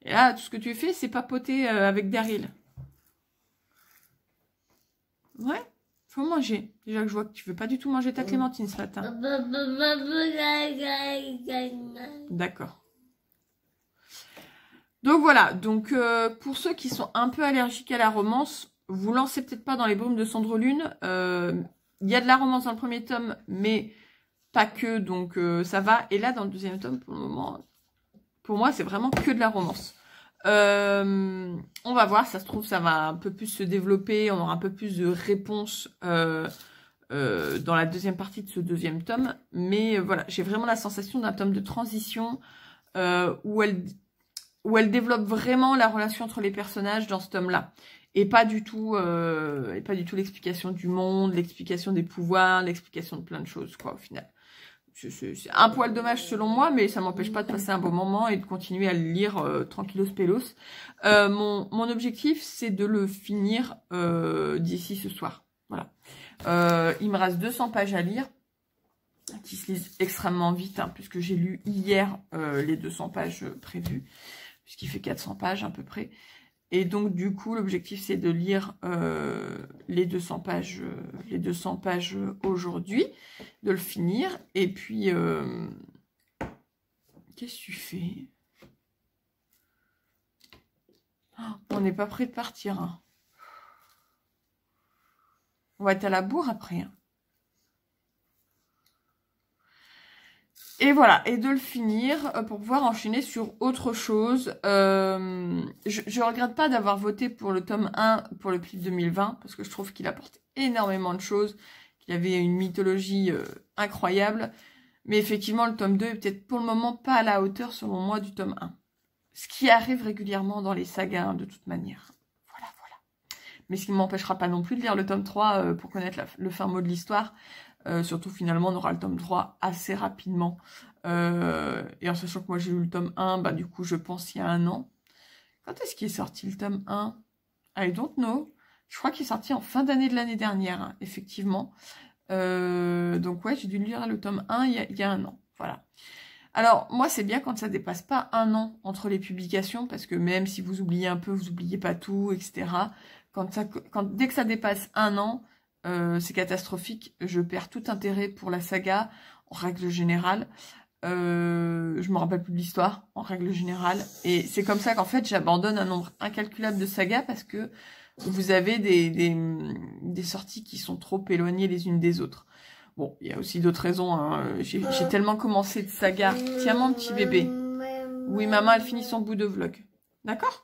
Et là, tout ce que tu fais, c'est papoter avec Daryl. Ouais, faut manger. Déjà que je vois que tu veux pas du tout manger ta clémentine ce matin. D'accord. Donc voilà, donc pour ceux qui sont un peu allergiques à la romance, vous lancez peut-être pas dans les brumes de Cendrelune. Il y a de la romance dans le premier tome, mais pas que, donc ça va. Et là, dans le deuxième tome, pour le moment, pour moi, c'est vraiment que de la romance. On va voir, ça se trouve, ça va un peu plus se développer, on aura un peu plus de réponses dans la deuxième partie de ce deuxième tome. Mais voilà, j'ai vraiment la sensation d'un tome de transition où elle développe vraiment la relation entre les personnages dans ce tome-là. Et pas du tout l'explication du monde, l'explication des pouvoirs, l'explication de plein de choses, quoi, au final. C'est un poil dommage selon moi, mais ça m'empêche pas de passer un bon moment et de continuer à le lire tranquillos pelos. Mon objectif, c'est de le finir d'ici ce soir. Voilà. Il me reste 200 pages à lire, qui se lisent extrêmement vite, hein, puisque j'ai lu hier les 200 pages prévues, puisqu'il fait 400 pages à peu près. Et donc, du coup, l'objectif, c'est de lire les 200 pages aujourd'hui, de le finir. Et puis, qu'est-ce que tu fais? Oh, on n'est pas prêt de partir. Hein. On va être à la bourre après. Hein. Et voilà, et de le finir pour pouvoir enchaîner sur autre chose. Je regrette pas d'avoir voté pour le tome 1 pour le PLIF 2020, parce que je trouve qu'il apporte énormément de choses, qu'il avait une mythologie incroyable. Mais effectivement, le tome 2 est peut-être pour le moment pas à la hauteur, selon moi, du tome 1. Ce qui arrive régulièrement dans les sagas, hein, de toute manière. Voilà, voilà. Mais ce qui ne m'empêchera pas non plus de lire le tome 3 pour connaître le fin mot de l'histoire. Surtout, finalement, on aura le tome 3 assez rapidement. Et en sachant que moi, j'ai lu le tome 1, bah, du coup, je pense il y a un an. Quand est-ce qu'il est sorti, le tome 1? I don't know. Je crois qu'il est sorti en fin d'année de l'année dernière, hein, effectivement. Donc, ouais, j'ai dû lire le tome 1 il y a un an. Voilà. Alors, moi, c'est bien quand ça dépasse pas un an entre les publications, parce que même si vous oubliez un peu, vous oubliez pas tout, etc. Dès que ça dépasse un an... c'est catastrophique, je perds tout intérêt pour la saga, en règle générale. Je me rappelle plus de l'histoire, en règle générale. Et c'est comme ça qu'en fait, j'abandonne un nombre incalculable de sagas parce que vous avez des sorties qui sont trop éloignées les unes des autres. Bon, il y a aussi d'autres raisons. Hein. J'ai tellement commencé de sagas. Tiens, mon petit bébé. Oui, maman, elle finit son bout de vlog. D'accord ?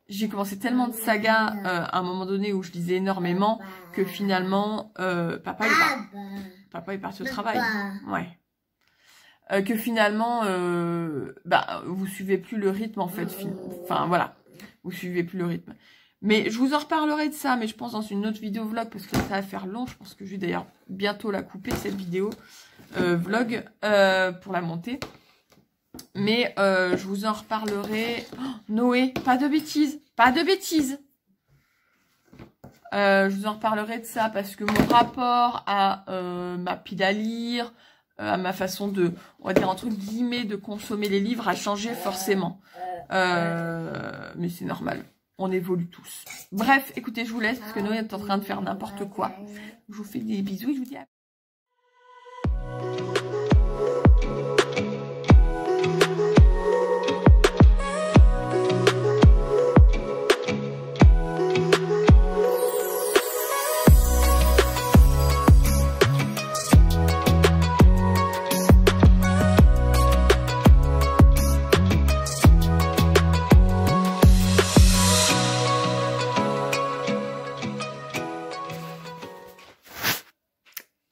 J'ai commencé tellement de sagas à un moment donné où je lisais énormément que finalement, papa est parti au travail. Ouais. Que finalement, vous suivez plus le rythme en fait. Enfin voilà, vous suivez plus le rythme. Mais je vous en reparlerai de ça, mais je pense dans une autre vidéo vlog parce que ça va faire long. Je pense que je vais d'ailleurs bientôt la couper cette vidéo vlog pour la monter. Mais je vous en reparlerai. Oh, Noé, pas de bêtises. Pas de bêtises. Je vous en reparlerai de ça parce que mon rapport à ma pile à lire, à ma façon de, on va dire entre guillemets, de consommer les livres a changé forcément. Mais c'est normal. On évolue tous. Bref, écoutez, je vous laisse parce que Noé est en train de faire n'importe quoi. Je vous fais des bisous et je vous dis à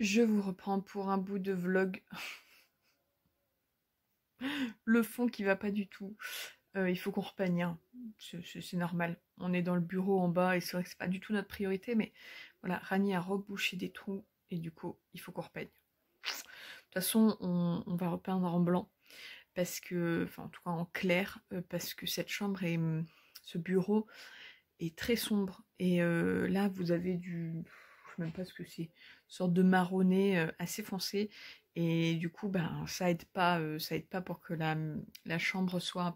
Je vous reprends pour un bout de vlog. Le fond qui va pas du tout. Il faut qu'on repeigne, hein. C'est normal. On est dans le bureau en bas et c'est vrai que c'est pas du tout notre priorité, mais voilà, Rani a rebouché des trous et du coup, il faut qu'on repeigne. De toute façon, on va repeindre en blanc parce que, enfin en tout cas en clair, parce que cette chambre et ce bureau est très sombre. Et là, vous avez du, je sais même pas ce que c'est, une sorte de marronné assez foncé. Et du coup, ben ça aide pas pour que la chambre soit un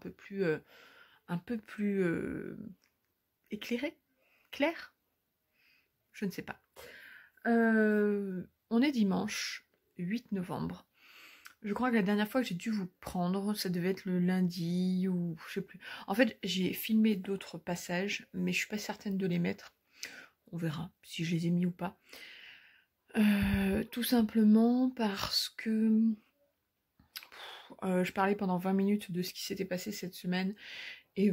peu plus éclairée, claire. Je ne sais pas. On est dimanche 8 novembre. Je crois que la dernière fois que j'ai dû vous prendre, ça devait être le lundi ou je sais plus. En fait, j'ai filmé d'autres passages, mais je suis pas certaine de les mettre. On verra si je les ai mis ou pas. Tout simplement parce que je parlais pendant 20 minutes de ce qui s'était passé cette semaine. Et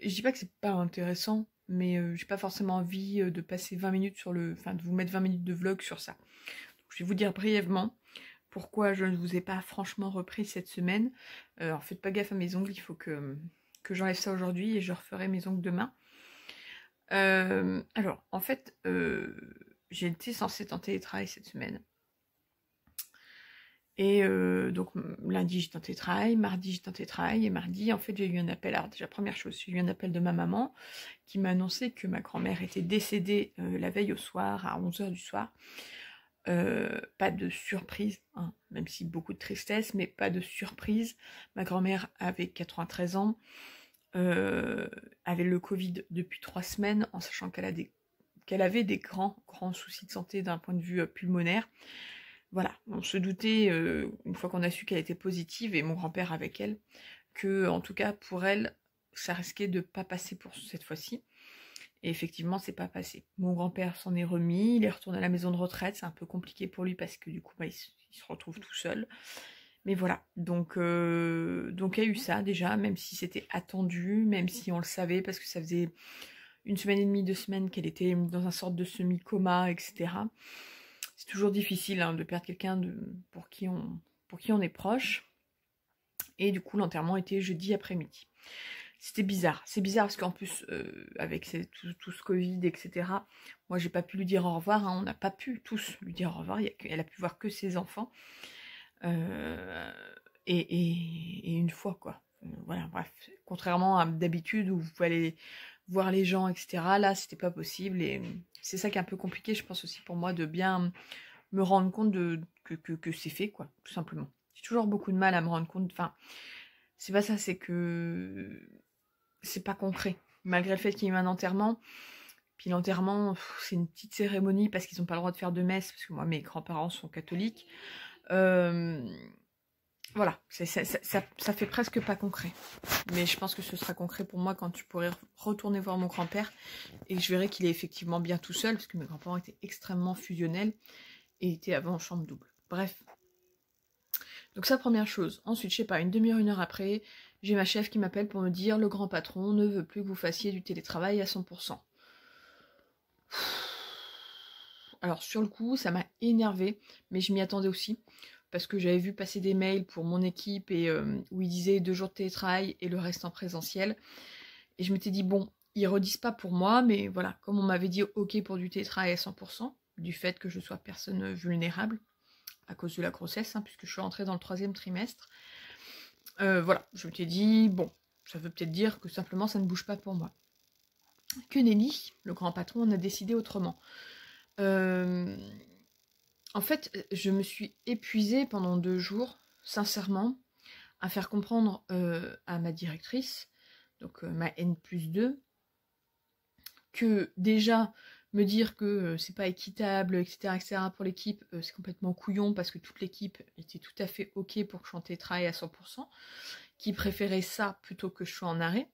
je dis pas que c'est pas intéressant, mais j'ai pas forcément envie de passer 20 minutes sur le. Enfin, de vous mettre 20 minutes de vlog sur ça. Donc, je vais vous dire brièvement pourquoi je ne vous ai pas franchement repris cette semaine. Alors faites pas gaffe à mes ongles, il faut que j'enlève ça aujourd'hui et je referai mes ongles demain. Alors, en fait, j'ai été censée être en télétravail cette semaine. Et donc lundi j'étais en télétravail, mardi j'étais en télétravail, et mardi en fait j'ai eu un appel. Alors déjà première chose, j'ai eu un appel de ma maman qui m'a annoncé que ma grand-mère était décédée la veille au soir, à 11h du soir. Pas de surprise, hein, même si beaucoup de tristesse, mais pas de surprise. Ma grand-mère avait 93 ans, avait le Covid depuis 3 semaines, en sachant qu'elle avait des grands soucis de santé d'un point de vue pulmonaire. Voilà, on se doutait, une fois qu'on a su qu'elle était positive, et mon grand-père avec elle, que en tout cas pour elle, ça risquait de pas passer pour cette fois-ci. Et effectivement, c'est pas passé. Mon grand-père s'en est remis, il est retourné à la maison de retraite, c'est un peu compliqué pour lui parce que du coup, il se retrouve tout seul. Mais voilà, donc il y a eu ça déjà, même si c'était attendu, même si on le savait, parce que ça faisait 1 semaine et demie, 2 semaines qu'elle était dans un sorte de semi-coma, etc. C'est toujours difficile de perdre quelqu'un pour qui on est proche. Et du coup, l'enterrement était jeudi après-midi. C'était bizarre. C'est bizarre parce qu'en plus, avec tout ce Covid, etc., moi, j'ai pas pu lui dire au revoir. On n'a pas pu tous lui dire au revoir. Elle a pu voir que ses enfants. Et une fois, quoi. Voilà, bref. Contrairement à d'habitude où vous pouvez aller voir les gens, etc., là, c'était pas possible. Et c'est ça qui est un peu compliqué, je pense aussi pour moi, de bien me rendre compte que c'est fait, quoi, tout simplement. J'ai toujours beaucoup de mal à me rendre compte. Enfin, c'est pas ça, c'est que c'est pas concret. Malgré le fait qu'il y ait eu un enterrement, puis l'enterrement, c'est une petite cérémonie parce qu'ils n'ont pas le droit de faire de messe, parce que moi, mes grands-parents sont catholiques. Voilà, ça fait presque pas concret. Mais je pense que ce sera concret pour moi quand je pourrai retourner voir mon grand-père et que je verrai qu'il est effectivement bien tout seul, parce que mes grands-parents étaient extrêmement fusionnels et étaient avant en chambre double. Bref. Donc ça, première chose. Ensuite, je sais pas, une demi-heure, 1 heure après, j'ai ma chef qui m'appelle pour me dire « Le grand patron ne veut plus que vous fassiez du télétravail à 100%. » Alors sur le coup, ça m'a énervée, mais je m'y attendais aussi. Parce que j'avais vu passer des mails pour mon équipe et où ils disaient 2 jours de télétravail et le reste en présentiel. Et je m'étais dit, bon, ils redisent pas pour moi, mais voilà, comme on m'avait dit ok pour du télétravail à 100%, du fait que je sois personne vulnérable, à cause de la grossesse, puisque je suis rentrée dans le 3e trimestre. Voilà, je m'étais dit, bon, ça veut peut-être dire que simplement ça ne bouge pas pour moi. Que nenni, le grand patron en a décidé autrement. En fait, je me suis épuisée pendant 2 jours, sincèrement, à faire comprendre à ma directrice, donc ma N+2, que déjà, me dire que c'est pas équitable, etc. pour l'équipe, c'est complètement couillon, parce que toute l'équipe était tout à fait ok pour que je sois en télétravail à 100%, qui préférait ça plutôt que je sois en arrêt,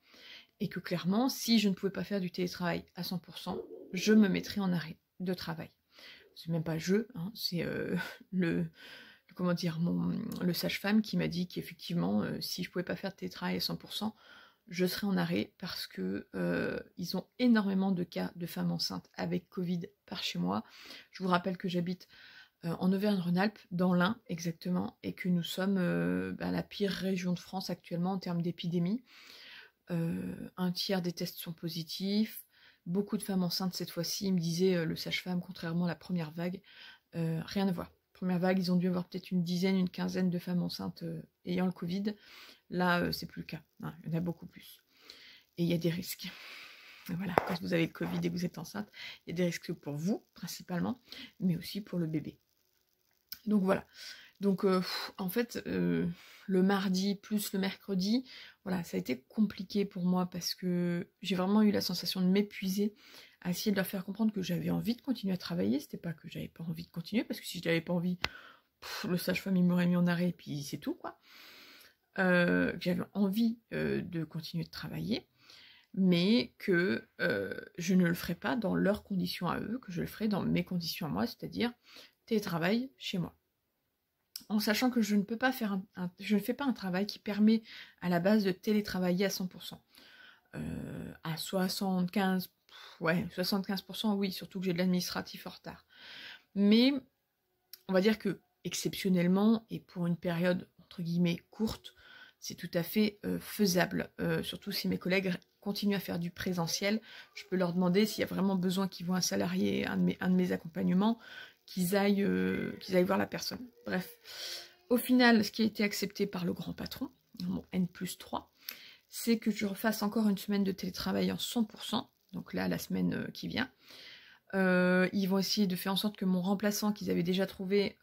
et que clairement, si je ne pouvais pas faire du télétravail à 100%, je me mettrais en arrêt de travail. C'est même pas c'est le sage-femme qui m'a dit qu'effectivement, si je pouvais pas faire de télétravail à 100%, je serais en arrêt parce que ils ont énormément de cas de femmes enceintes avec Covid par chez moi. Je vous rappelle que j'habite en Auvergne-Rhône-Alpes, dans l'Ain exactement, et que nous sommes la pire région de France actuellement en termes d'épidémie. Un tiers des tests sont positifs, beaucoup de femmes enceintes cette fois-ci, il me disait le sage-femme, contrairement à la première vague, rien à voir. Première vague, ils ont dû avoir peut-être une dizaine, une quinzaine de femmes enceintes ayant le Covid. Là, c'est plus le cas, hein, il y en a beaucoup plus. Et il y a des risques. Voilà, quand vous avez le Covid et que vous êtes enceinte, il y a des risques pour vous, principalement, mais aussi pour le bébé. Donc voilà. Donc en fait, le mardi plus le mercredi, voilà, ça a été compliqué pour moi parce que j'ai vraiment eu la sensation de m'épuiser à essayer de leur faire comprendre que j'avais envie de continuer à travailler. C'était pas que j'avais pas envie de continuer, parce que si je n'avais pas envie, le sage-femme il m'aurait mis en arrêt et puis c'est tout, quoi. Que j'avais envie de continuer de travailler, mais que je ne le ferai pas dans leurs conditions à eux, que je le ferai dans mes conditions à moi, c'est-à-dire télétravail chez moi. En sachant que je ne peux pas faire je ne fais pas un travail qui permet à la base de télétravailler à 100%. À 75%, ouais, 75%, oui, surtout que j'ai de l'administratif en retard. Mais on va dire que exceptionnellement, et pour une période entre guillemets courte, c'est tout à fait faisable. Surtout si mes collègues continuent à faire du présentiel, je peux leur demander s'il y a vraiment besoin qu'ils voient un salarié, un de mes accompagnements, qu'ils aillent voir la personne. Bref, au final, ce qui a été accepté par le grand patron, mon N+3, c'est que je refasse encore une semaine de télétravail en 100%, donc là, la semaine qui vient. Ils vont essayer de faire en sorte que mon remplaçant qu'ils avaient déjà trouvé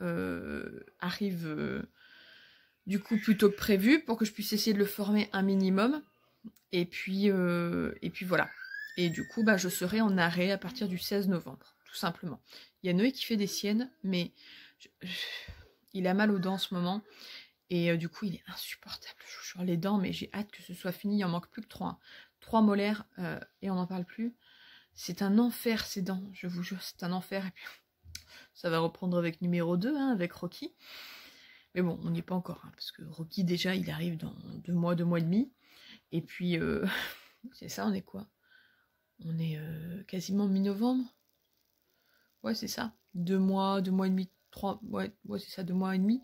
arrive du coup plus tôt que prévu, pour que je puisse essayer de le former un minimum. Et puis voilà. Et du coup, je serai en arrêt à partir du 16 novembre, tout simplement. Il y a Noé qui fait des siennes, mais il a mal aux dents en ce moment. Et du coup, il est insupportable. Je vous jure, les dents, mais j'ai hâte que ce soit fini. Il en manque plus que 3. 3 molaires et on n'en parle plus. C'est un enfer, ces dents. Je vous jure, c'est un enfer. Et puis, ça va reprendre avec numéro 2, hein, avec Rocky. Mais bon, on n'y est pas encore. Hein, parce que Rocky, déjà, il arrive dans 2 mois et demi. Et puis, c'est ça, on est quoi? On est quasiment mi-novembre. Ouais, c'est ça. 2 mois et demi, 3. Ouais, c'est ça, 2 mois et demi.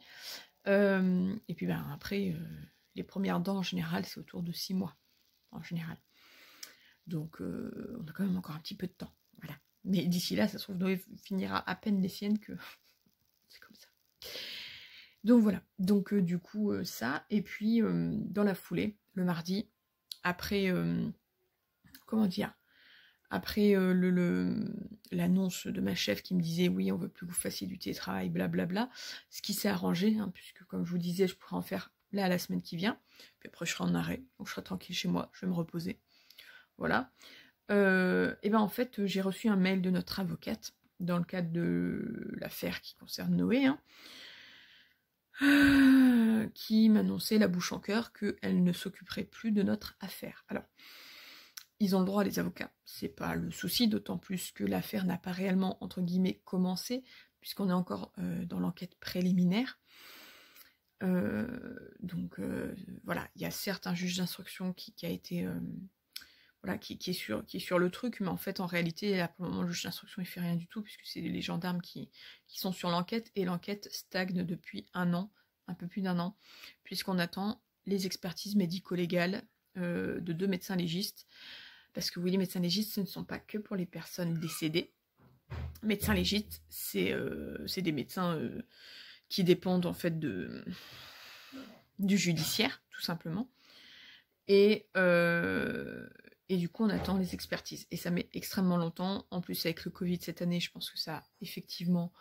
Et puis après, les premières dents en général, c'est autour de 6 mois. En général. Donc, on a quand même encore un petit peu de temps. Voilà. Mais d'ici là, ça se trouve, Noé finira à peine les siennes que. C'est comme ça. Donc voilà. Donc, du coup, ça. Et puis, dans la foulée, le mardi, après. Comment dire? Après l'annonce de ma chef qui me disait oui, on veut plus que vous fassiez du télétravail, blablabla, ce qui s'est arrangé, hein, puisque comme je vous disais, je pourrais en faire là la semaine qui vient, puis après je serai en arrêt, donc je serai tranquille chez moi, je vais me reposer. Voilà. Et en fait, j'ai reçu un mail de notre avocate, dans le cadre de l'affaire qui concerne Noé, hein, qui m'annonçait la bouche en cœur qu'elle ne s'occuperait plus de notre affaire. Alors, ils ont le droit, les avocats, c'est pas le souci, d'autant plus que l'affaire n'a pas réellement, entre guillemets, commencé, puisqu'on est encore dans l'enquête préliminaire. Donc voilà, il y a certes un juge d'instruction qui a été voilà, qui est sur le truc, mais en fait en réalité là pour le moment le juge d'instruction il fait rien du tout, puisque c'est les gendarmes qui sont sur l'enquête, et l'enquête stagne depuis 1 an, un peu plus d'1 an, puisqu'on attend les expertises médico-légales de 2 médecins légistes, parce que oui, les médecins légistes ce ne sont pas que pour les personnes décédées. Médecins légistes, c'est des médecins qui dépendent en fait du judiciaire, tout simplement. Et du coup, on attend les expertises. Et ça met extrêmement longtemps. En plus, avec le Covid cette année, je pense que ça a effectivement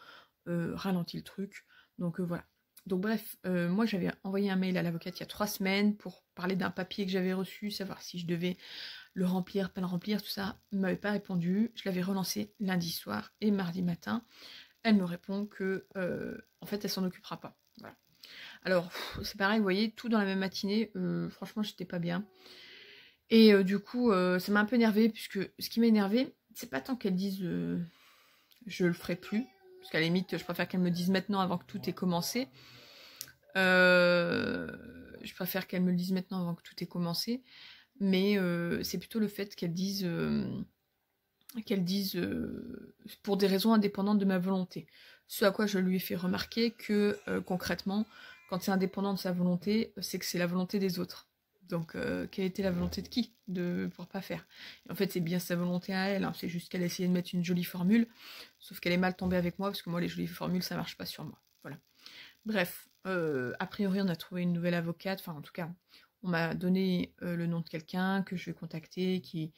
ralenti le truc. Donc voilà. Donc bref, moi j'avais envoyé un mail à l'avocate il y a 3 semaines pour parler d'un papier que j'avais reçu, savoir si je devais le remplir, pas le remplir, tout ça. Elle ne m'avait pas répondu. Je l'avais relancé lundi soir et mardi matin. Elle me répond que en fait elle s'en occupera pas. Voilà. Alors c'est pareil, vous voyez, tout dans la même matinée, franchement j'étais pas bien. Et du coup ça m'a un peu énervée, puisque ce qui m'a énervée, c'est pas tant qu'elle dise je le ferai plus, parce qu'à la limite je préfère qu'elle me dise maintenant avant que tout ait commencé. Je préfère qu'elle me le dise maintenant avant que tout ait commencé, mais c'est plutôt le fait qu'elle dise pour des raisons indépendantes de ma volonté. Ce à quoi je lui ai fait remarquer que concrètement, quand c'est indépendant de sa volonté, c'est que c'est la volonté des autres. Donc, quelle était la volonté de qui de pouvoir pas faire? Et en fait, c'est bien sa volonté à elle, hein, c'est juste qu'elle a essayé de mettre une jolie formule, sauf qu'elle est mal tombée avec moi, parce que moi, les jolies formules, ça marche pas sur moi. Voilà. Bref, a priori, on a trouvé une nouvelle avocate, enfin, en tout cas, on m'a donné le nom de quelqu'un que je vais contacter, qui est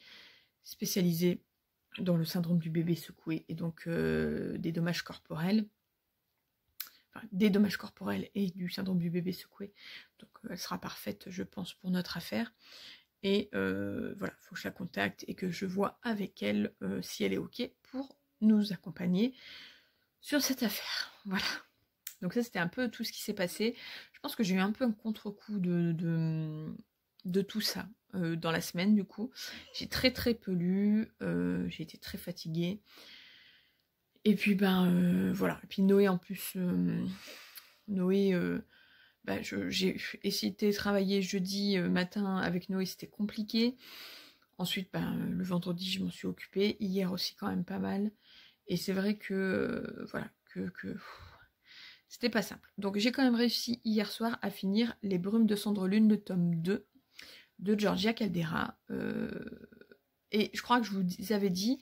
spécialisé dans le syndrome du bébé secoué, et donc des dommages corporels. Enfin, des dommages corporels et du syndrome du bébé secoué. Donc elle sera parfaite, je pense, pour notre affaire. Et voilà, il faut que je la contacte et que je vois avec elle si elle est OK pour nous accompagner sur cette affaire. Voilà. Donc ça, c'était un peu tout ce qui s'est passé. Je pense que j'ai eu un peu un contre-coup de tout ça dans la semaine, du coup. J'ai très peu lu, j'ai été très fatiguée. Et puis voilà. Et puis Noé en plus, Noé, j'ai essayé de travailler jeudi matin avec Noé, c'était compliqué. Ensuite, le vendredi, je m'en suis occupée. Hier aussi quand même pas mal. Et c'est vrai que voilà, que c'était pas simple. Donc j'ai quand même réussi hier soir à finir Les Brumes de Cendre-Lune, le tome 2 de Georgia Caldera. Et je crois que je vous avais dit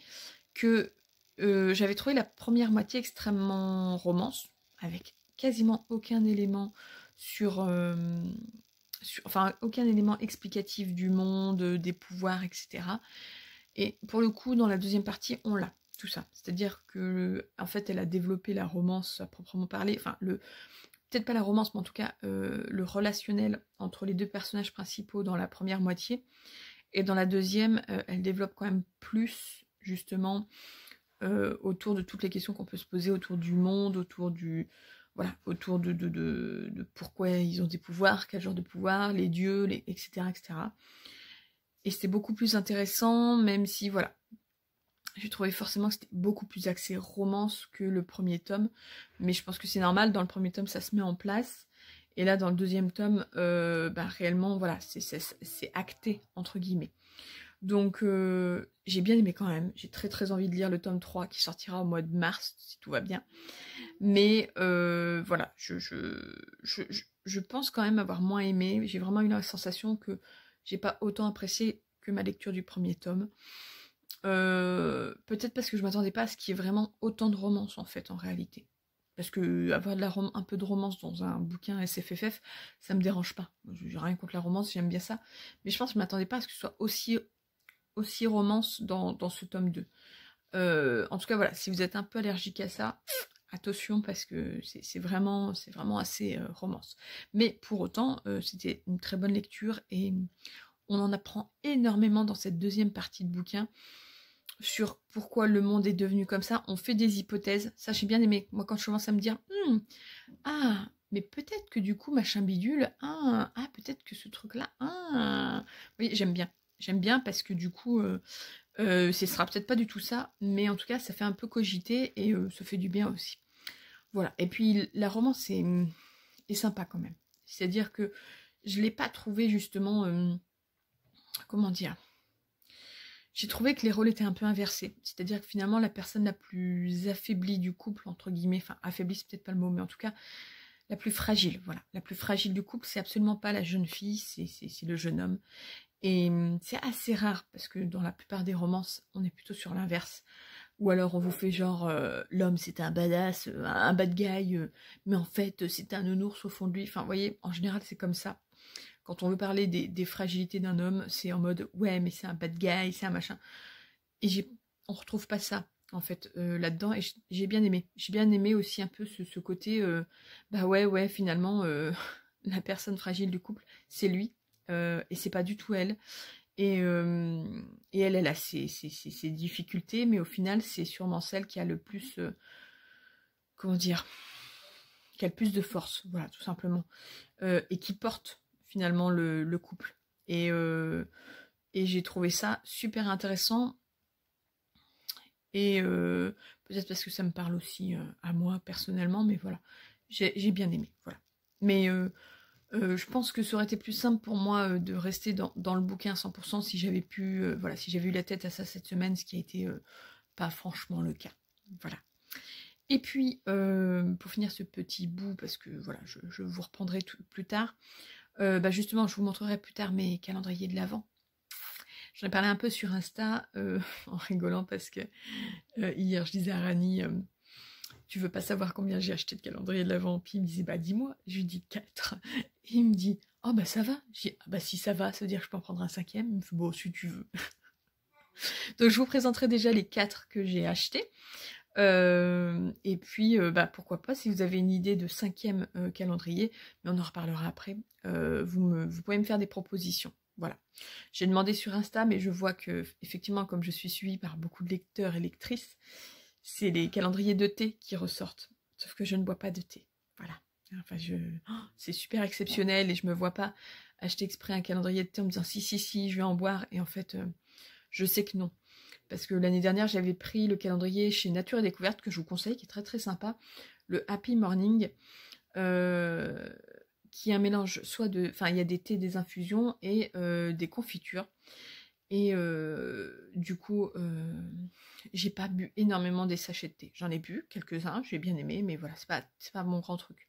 que j'avais trouvé la première moitié extrêmement romance, avec quasiment aucun élément enfin aucun élément explicatif du monde, des pouvoirs, etc. Et pour le coup, dans la deuxième partie, on l'a, tout ça. C'est-à-dire que, en fait, elle a développé la romance à proprement parler, enfin, peut-être pas la romance, mais en tout cas, le relationnel entre les deux personnages principaux dans la première moitié. Et dans la deuxième, elle développe quand même plus, justement, autour de toutes les questions qu'on peut se poser autour du monde, autour du... Voilà, autour de pourquoi ils ont des pouvoirs, quel genre de pouvoirs, les dieux, etc., etc. Et c'était beaucoup plus intéressant, même si, voilà, j'ai trouvé forcément que c'était beaucoup plus axé romance que le premier tome. Mais je pense que c'est normal, dans le premier tome, ça se met en place. Et là, dans le deuxième tome, réellement, voilà, c'est acté, entre guillemets. Donc, j'ai bien aimé quand même. J'ai très envie de lire le tome 3 qui sortira au mois de mars, si tout va bien. Mais voilà, je pense quand même avoir moins aimé. J'ai vraiment eu la sensation que j'ai pas autant apprécié que ma lecture du premier tome. Peut-être parce que je m'attendais pas à ce qu'il y ait vraiment autant de romance en fait, en réalité. Parce que avoir un peu de romance dans un bouquin SFFF, ça me dérange pas. J'ai rien contre la romance, j'aime bien ça. Mais je pense que je m'attendais pas à ce que ce soit aussi romance dans ce tome 2. En tout cas, voilà, si vous êtes un peu allergique à ça, attention parce que c'est vraiment assez romance. Mais pour autant, c'était une très bonne lecture et on en apprend énormément dans cette deuxième partie de bouquin sur pourquoi le monde est devenu comme ça. On fait des hypothèses. Ça, j'ai bien aimé. Moi, quand je commence à me dire, mais peut-être que du coup, machin bidule, peut-être que ce truc-là, oui, j'aime bien. J'aime bien parce que du coup, ce sera peut-être pas du tout ça, mais en tout cas, ça fait un peu cogiter et ça fait du bien aussi. Voilà. Et puis, la romance est sympa quand même. C'est-à-dire que je l'ai pas trouvé justement, comment dire, j'ai trouvé que les rôles étaient un peu inversés. C'est-à-dire que finalement, la personne la plus affaiblie du couple, entre guillemets, enfin, affaiblie, c'est peut-être pas le mot, mais en tout cas, la plus fragile, voilà. La plus fragile du couple, c'est absolument pas la jeune fille, c'est le jeune homme. Et c'est assez rare, parce que dans la plupart des romances, on est plutôt sur l'inverse. Ou alors on vous fait genre, l'homme c'est un badass, un bad guy, mais en fait c'est un nounours au fond de lui. Enfin, vous voyez, en général c'est comme ça. Quand on veut parler des fragilités d'un homme, c'est en mode, ouais, mais c'est un bad guy, c'est un machin. Et on retrouve pas ça, en fait, là-dedans. Et j'ai bien aimé. J'ai bien aimé aussi un peu ce côté, ouais, finalement, la personne fragile du couple, c'est lui. Et c'est pas du tout elle. Et elle a ses difficultés, mais au final, c'est sûrement celle qui a le plus, comment dire, qui a le plus de force, voilà, tout simplement. Et qui porte finalement le couple. Et j'ai trouvé ça super intéressant. Et peut-être parce que ça me parle aussi à moi personnellement, mais voilà, j'ai bien aimé, voilà. Mais je pense que ça aurait été plus simple pour moi de rester dans le bouquin à 100% si j'avais pu, voilà, si j'avais eu la tête à ça cette semaine, ce qui a été pas franchement le cas. Voilà. Et puis, pour finir ce petit bout, parce que voilà, je vous reprendrai tout, plus tard, justement, je vous montrerai plus tard mes calendriers de l'Avent. J'en ai parlé un peu sur Insta, en rigolant, parce que hier, je disais à Rani, tu veux pas savoir combien j'ai acheté de calendriers de l'Avent? Puis il me disait, bah dis-moi. Je lui dis 4. Et il me dit, oh bah ça va. Je dis, ah bah si ça va, ça veut dire que je peux en prendre un 5e. Il me fait, bon, si tu veux. Donc je vous présenterai déjà les 4 que j'ai achetés. Et puis, pourquoi pas, si vous avez une idée de 5e calendrier, mais on en reparlera après, vous pouvez me faire des propositions. Voilà. J'ai demandé sur Insta, mais je vois que, effectivement, comme je suis suivie par beaucoup de lecteurs et lectrices, c'est les calendriers de thé qui ressortent. Sauf que je ne bois pas de thé. Voilà. Enfin, c'est super exceptionnel et je me vois pas acheter exprès un calendrier de thé en me disant si, je vais en boire. Et en fait, je sais que non. Parce que l'année dernière, j'avais pris le calendrier chez Nature et Découverte, que je vous conseille, qui est très très sympa. Le Happy Morning, qui est un mélange soit de... Enfin, il y a des thés, des infusions et des confitures. Et du coup, j'ai pas bu énormément des sachets de thé. J'en ai bu quelques-uns, j'ai bien aimé, mais voilà, c'est pas mon grand truc.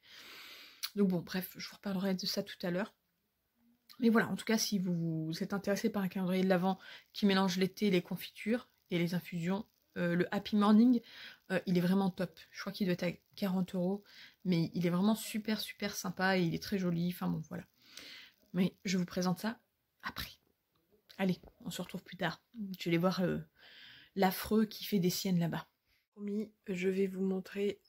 Donc bon, bref, je vous reparlerai de ça tout à l'heure. Mais voilà, en tout cas, si vous êtes intéressé par un calendrier de l'Avent qui mélange les thés, les confitures et les infusions, le Happy Morning, il est vraiment top. Je crois qu'il doit être à 40 €, mais il est vraiment super super sympa et il est très joli. Enfin bon, voilà. Mais je vous présente ça après. Allez, on se retrouve plus tard. Je vais aller voir l'affreux qui fait des siennes là-bas. Promis, je vais vous montrer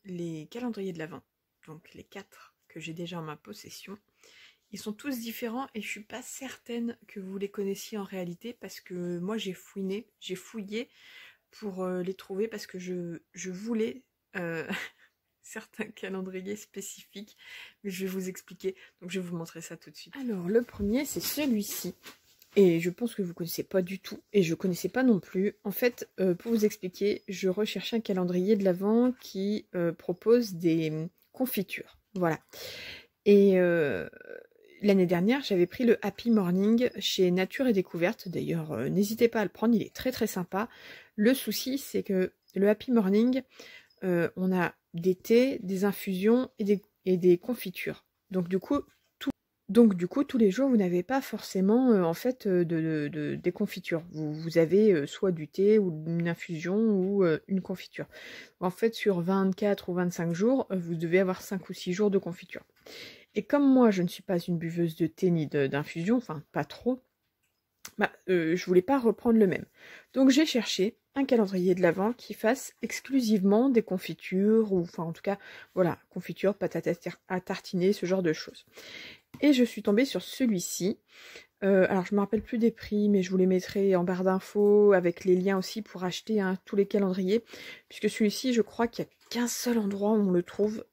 les calendriers de l'Avent. Donc les 4 que j'ai déjà en ma possession. Ils sont tous différents et je suis pas certaine que vous les connaissiez en réalité parce que moi j'ai fouillé pour les trouver parce que je voulais certains calendriers spécifiques, mais je vais vous expliquer, donc je vais vous montrer ça tout de suite. Alors le premier c'est celui-ci et je pense que vous connaissez pas du tout et je connaissais pas non plus. En fait, pour vous expliquer, je recherchais un calendrier de l'Avent qui propose des confitures, voilà. Et l'année dernière, j'avais pris le Happy Morning chez Nature et Découverte. D'ailleurs, n'hésitez pas à le prendre, il est très très sympa. Le souci, c'est que le Happy Morning, on a des thés, des infusions et des confitures. Donc du coup, tous les jours, vous n'avez pas forcément en fait des confitures. Vous avez soit du thé ou une infusion ou une confiture. En fait, sur 24 ou 25 jours, vous devez avoir 5 ou 6 jours de confiture. Et comme moi, je ne suis pas une buveuse de thé ni d'infusion, enfin pas trop, je voulais pas reprendre le même. Donc j'ai cherché un calendrier de l'Avent qui fasse exclusivement des confitures, ou enfin en tout cas, voilà, confitures, patates à tartiner, ce genre de choses. Et je suis tombée sur celui-ci. Alors je me rappelle plus des prix, mais je vous les mettrai en barre d'infos avec les liens aussi pour acheter tous les calendriers. Puisque celui-ci, je crois qu'il n'y a qu'un seul endroit où on le trouve,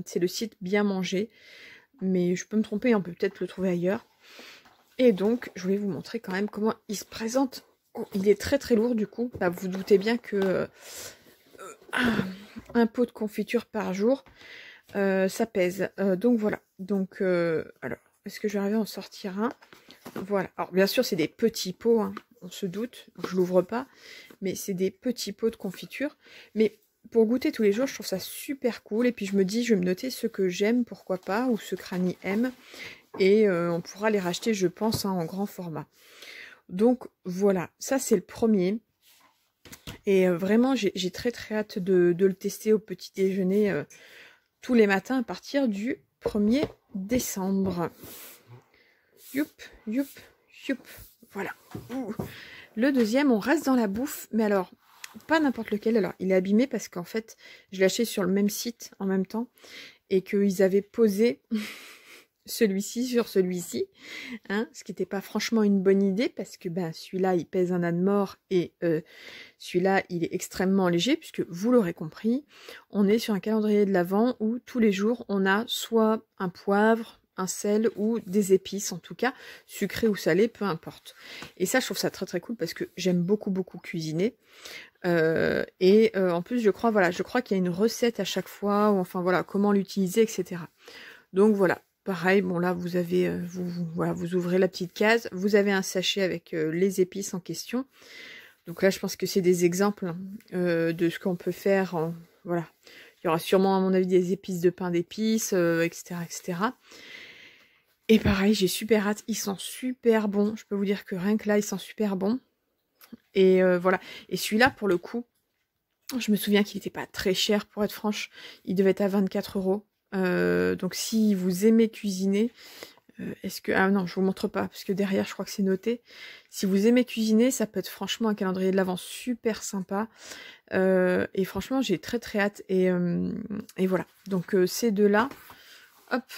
c'est le site Bien Manger. Mais je peux me tromper, on peut peut-être le trouver ailleurs. Et donc, je voulais vous montrer quand même comment il se présente. Oh, il est très très lourd du coup. Vous vous doutez bien que un pot de confiture par jour, ça pèse. Donc voilà. Donc, alors, est-ce que je vais arriver à en sortir un? Voilà. Alors, bien sûr, c'est des petits pots, hein, on se doute. Je l'ouvre pas. Mais c'est des petits pots de confiture. Mais pour goûter tous les jours, je trouve ça super cool. Et puis je me dis, je vais me noter ceux que j'aime, pourquoi pas, ou ceux que Rani aime. Et on pourra les racheter, je pense, en grand format. Donc voilà, ça c'est le premier. Et vraiment, j'ai très très hâte de le tester au petit déjeuner tous les matins à partir du 1er décembre. Youp, youp, youp. Voilà. Ouh. Le deuxième, on reste dans la bouffe. Mais alors, pas n'importe lequel. Alors, il est abîmé parce qu'en fait, je l'ai acheté sur le même site en même temps. Et qu'ils avaient posé celui-ci sur celui-ci. Hein, ce qui n'était pas franchement une bonne idée. Parce que celui-là, il pèse un âne mort. Et celui-là, il est extrêmement léger. Puisque vous l'aurez compris, on est sur un calendrier de l'Avent où tous les jours, on a soit un poivre, un sel ou des épices, en tout cas, sucré ou salé, peu importe. Et ça, je trouve ça très très cool parce que j'aime beaucoup cuisiner. En plus, je crois qu'il y a une recette à chaque fois, ou enfin voilà, comment l'utiliser, etc. Donc voilà, pareil, bon là, vous avez, vous ouvrez la petite case, vous avez un sachet avec les épices en question. Donc là, je pense que c'est des exemples de ce qu'on peut faire voilà. Il y aura sûrement, à mon avis, des épices de pain d'épices, etc., etc. Et pareil, j'ai super hâte. Ils sont super bons. Je peux vous dire que rien que là, ils sont super bons. Et voilà. Et celui-là, pour le coup, je me souviens qu'il n'était pas très cher, pour être franche. Il devait être à 24 €. Donc, si vous aimez cuisiner... est-ce que... Ah non, je vous montre pas, parce que derrière, je crois que c'est noté. Si vous aimez cuisiner, ça peut être franchement un calendrier de l'Avent super sympa. Et franchement, j'ai très très hâte. Et voilà. Donc, ces deux-là, hop,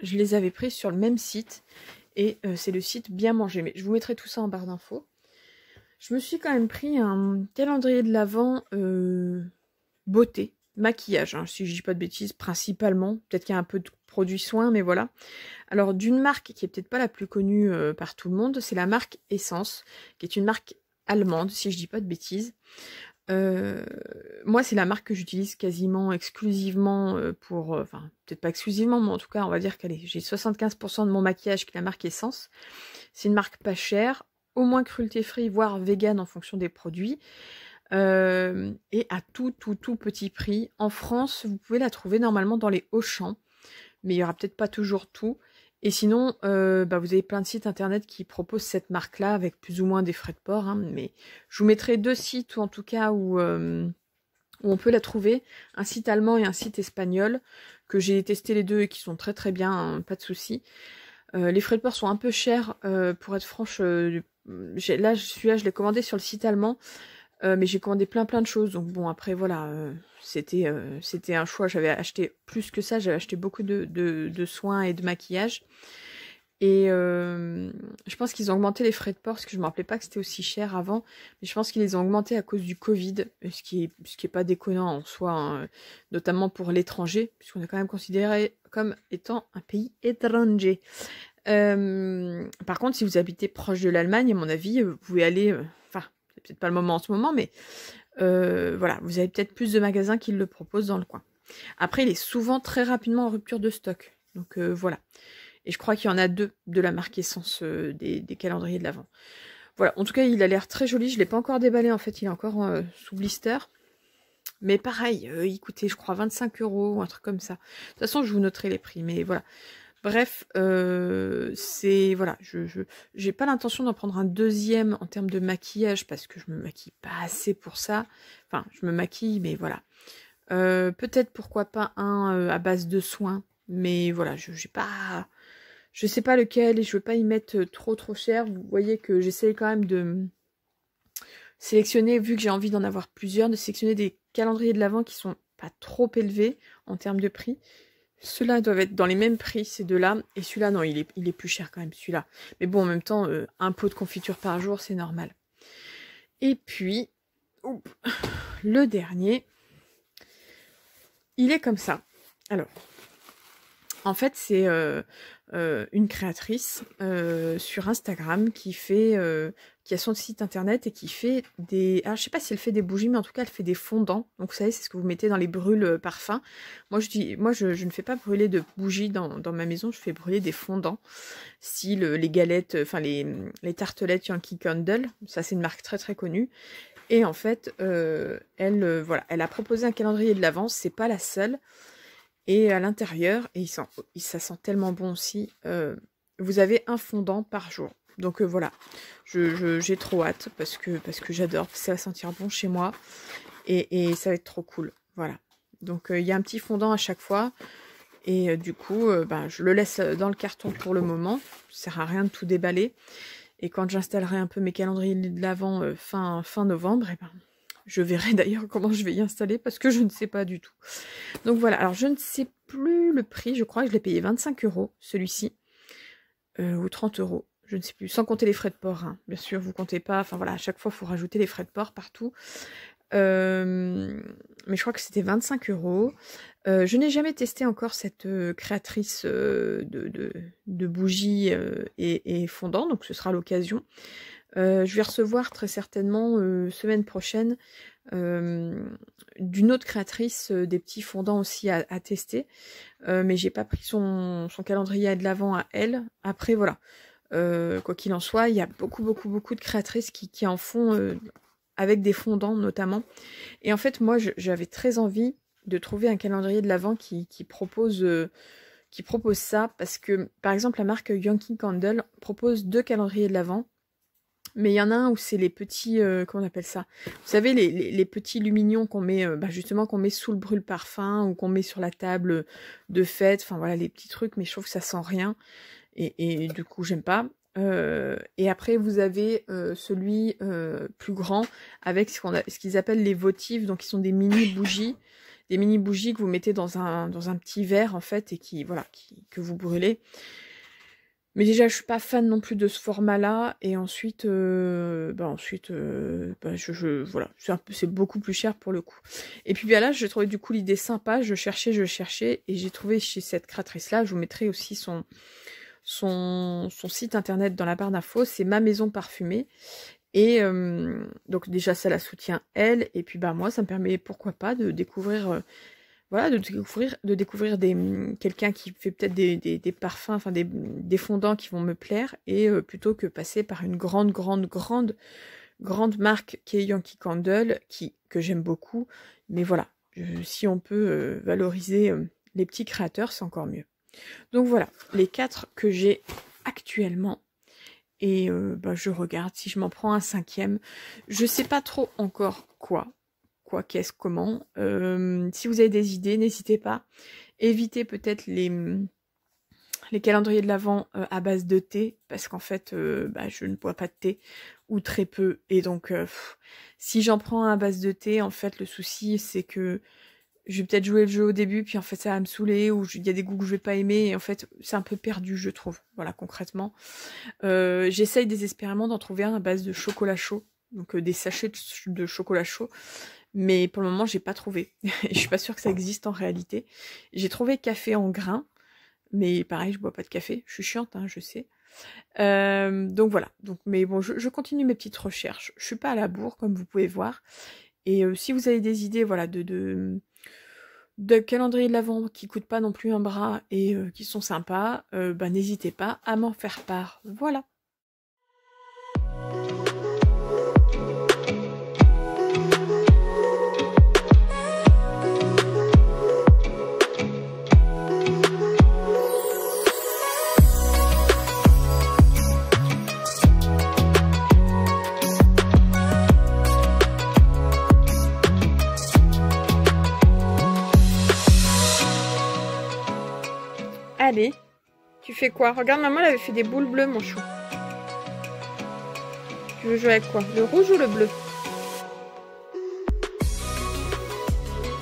je les avais pris sur le même site. Et c'est le site Bien Manger. Mais je vous mettrai tout ça en barre d'infos. Je me suis quand même pris un calendrier de l'Avent beauté, maquillage, hein, si je dis pas de bêtises, principalement. Peut-être qu'il y a un peu de produits soins, mais voilà. Alors, d'une marque qui est peut-être pas la plus connue par tout le monde, c'est la marque Essence, qui est une marque allemande, si je dis pas de bêtises. Moi, c'est la marque que j'utilise quasiment exclusivement pour... Enfin, peut-être pas exclusivement, mais en tout cas, on va dire qu'elle est... J'ai 75% de mon maquillage qui est la marque Essence. C'est une marque pas chère, au moins cruelty-free, voire vegan en fonction des produits. Et à tout petit prix. En France, vous pouvez la trouver normalement dans les Auchan, mais il n'y aura peut-être pas toujours tout. Et sinon, vous avez plein de sites internet qui proposent cette marque-là avec plus ou moins des frais de port. Hein, mais je vous mettrai deux sites, ou en tout cas où on peut la trouver. Un site allemand et un site espagnol, que j'ai testé les deux et qui sont très très bien, hein, pas de souci. Les frais de port sont un peu chers, pour être franche. Là, celui-là, je l'ai commandé sur le site allemand. Mais j'ai commandé plein de choses. Donc bon, après, voilà, c'était un choix. J'avais acheté plus que ça. J'avais acheté beaucoup de soins et de maquillage. Et je pense qu'ils ont augmenté les frais de port, parce que je ne me rappelais pas que c'était aussi cher avant. Mais je pense qu'ils les ont augmentés à cause du Covid, ce qui est pas déconnant en soi, hein, notamment pour l'étranger, puisqu'on est quand même considéré comme étant un pays étranger. Par contre, si vous habitez proche de l'Allemagne, à mon avis, vous pouvez aller... c'est peut-être pas le moment en ce moment, mais voilà, vous avez peut-être plus de magasins qui le proposent dans le coin. Après, il est souvent très rapidement en rupture de stock. Donc voilà. Et je crois qu'il y en a deux de la marque Essence des calendriers de l'Avent. Voilà, en tout cas, il a l'air très joli. Je ne l'ai pas encore déballé, en fait. Il est encore sous blister. Mais pareil, il coûtait, je crois, 25 € ou un truc comme ça. De toute façon, je vous noterai les prix, mais voilà. Bref, c'est... Voilà, j'ai pas l'intention d'en prendre un deuxième en termes de maquillage, parce que je me maquille pas assez pour ça. Enfin, je me maquille, mais voilà. Peut-être, pourquoi pas, un à base de soins. Mais voilà, je sais pas lequel, et je veux pas y mettre trop cher. Vous voyez que j'essaye quand même de sélectionner, vu que j'ai envie d'en avoir plusieurs, de sélectionner des calendriers de l'Avent qui sont pas trop élevés en termes de prix. Ceux-là doivent être dans les mêmes prix, ces deux-là. Et celui-là, non, il est plus cher quand même, celui-là. Mais bon, en même temps, un pot de confiture par jour, c'est normal. Et puis, le dernier, il est comme ça. Alors, en fait, c'est une créatrice sur Instagram qui a son site internet et qui fait des... Alors, je sais pas si elle fait des bougies, mais en tout cas, elle fait des fondants. Donc, vous savez, c'est ce que vous mettez dans les brûles parfums. Moi, je ne fais pas brûler de bougies dans ma maison. Je fais brûler des fondants. Style les galettes, enfin, les tartelettes Yankee Candle. Ça, c'est une marque très, très connue. Et en fait, voilà, elle a proposé un calendrier de l'Avent. C'est pas la seule. Et à l'intérieur, et ça sent tellement bon aussi, vous avez un fondant par jour. Donc voilà, j'ai trop hâte parce que j'adore, ça va sentir bon chez moi et ça va être trop cool. Voilà, donc il y a un petit fondant à chaque fois et du coup, je le laisse dans le carton pour le moment. Ça sert à rien de tout déballer. Et quand j'installerai un peu mes calendriers de l'Avent fin novembre, je verrai d'ailleurs comment je vais y installer parce que je ne sais pas du tout. Donc voilà, alors je ne sais plus le prix, je crois que je l'ai payé 25 € celui-ci, ou 30 €, je ne sais plus, sans compter les frais de port, hein. Bien sûr, vous comptez pas, enfin voilà, à chaque fois il faut rajouter les frais de port partout. Mais je crois que c'était 25 €. Je n'ai jamais testé encore cette créatrice de bougies et fondants, donc ce sera l'occasion. Je vais recevoir très certainement semaine prochaine d'une autre créatrice des petits fondants aussi à tester, mais j'ai pas pris son calendrier de l'Avent à elle. Après voilà, quoi qu'il en soit, il y a beaucoup de créatrices qui en font avec des fondants notamment. Et en fait moi j'avais très envie de trouver un calendrier de l'Avent qui propose ça, parce que par exemple la marque Yankee Candle propose 2 calendriers de l'Avent, mais il y en a un où c'est les petits, comment on appelle ça, vous savez les petits lumignons qu'on met, justement qu'on met sous le brûle-parfum ou qu'on met sur la table de fête, enfin voilà les petits trucs, mais je trouve que ça sent rien et du coup j'aime pas. Et après vous avez celui plus grand avec ce qu'ils appellent les votives, donc qui sont des mini bougies. Des mini bougies que vous mettez dans un petit verre en fait et que vous brûlez. Mais déjà je suis pas fan non plus de ce format là, et ensuite voilà, c'est beaucoup plus cher pour le coup. Et puis là j'ai trouvé du coup l'idée sympa, je cherchais et j'ai trouvé chez cette créatrice là, je vous mettrai aussi son site internet dans la barre d'infos, c'est Ma Maison Parfumée. Et donc déjà ça la soutient elle, et puis moi ça me permet pourquoi pas de découvrir de découvrir quelqu'un qui fait peut-être des parfums, enfin des fondants qui vont me plaire, et plutôt que passer par une grande marque qui est Yankee Candle, que j'aime beaucoup, mais voilà, si on peut valoriser les petits créateurs, c'est encore mieux. Donc voilà, les 4 que j'ai actuellement. Et je regarde si je m'en prends un 5e. Je sais pas trop encore qu'est-ce, comment. Si vous avez des idées, n'hésitez pas. Évitez peut-être les calendriers de l'Avent à base de thé, parce qu'en fait, je ne bois pas de thé, ou très peu. Et donc, si j'en prends un à base de thé, en fait, le souci, c'est que je vais peut-être jouer le jeu au début, puis en fait ça va me saouler, ou il y a des goûts que je vais pas aimer, et en fait c'est un peu perdu je trouve, voilà concrètement. J'essaye désespérément d'en trouver un à base de chocolat chaud, donc des sachets de chocolat chaud, mais pour le moment j'ai pas trouvé, je suis pas sûre que ça existe en réalité. J'ai trouvé café en grains, mais pareil je bois pas de café, je suis chiante hein, je sais. Donc voilà, mais bon je continue mes petites recherches, je suis pas à la bourre comme vous pouvez voir, et si vous avez des idées voilà de calendrier de l'Avent qui coûtent pas non plus un bras et qui sont sympas, n'hésitez pas à m'en faire part. Voilà. Allez, tu fais quoi? Regarde, maman, elle avait fait des boules bleues, mon chou. Tu veux jouer avec quoi? Le rouge ou le bleu?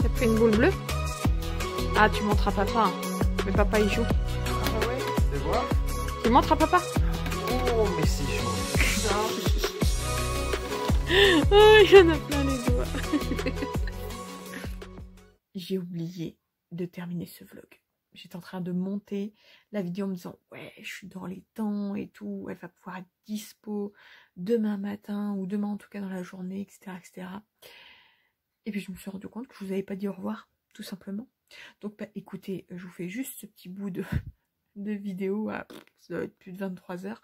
T'as pris une boule bleue? Ah, tu montres à papa. Hein. Mais papa, il joue. Ah ouais, c'est voir. Tu montres à papa? Oh, mais c'est chaud. Oh, il y en a plein les doigts. J'ai oublié de terminer ce vlog. J'étais en train de monter la vidéo en me disant ouais je suis dans les temps et tout, elle va pouvoir être dispo demain matin ou demain en tout cas dans la journée, etc. Et puis je me suis rendu compte que je vous avais pas dit au revoir tout simplement. Donc écoutez, je vous fais juste ce petit bout de vidéo à ça doit être plus de 23 heures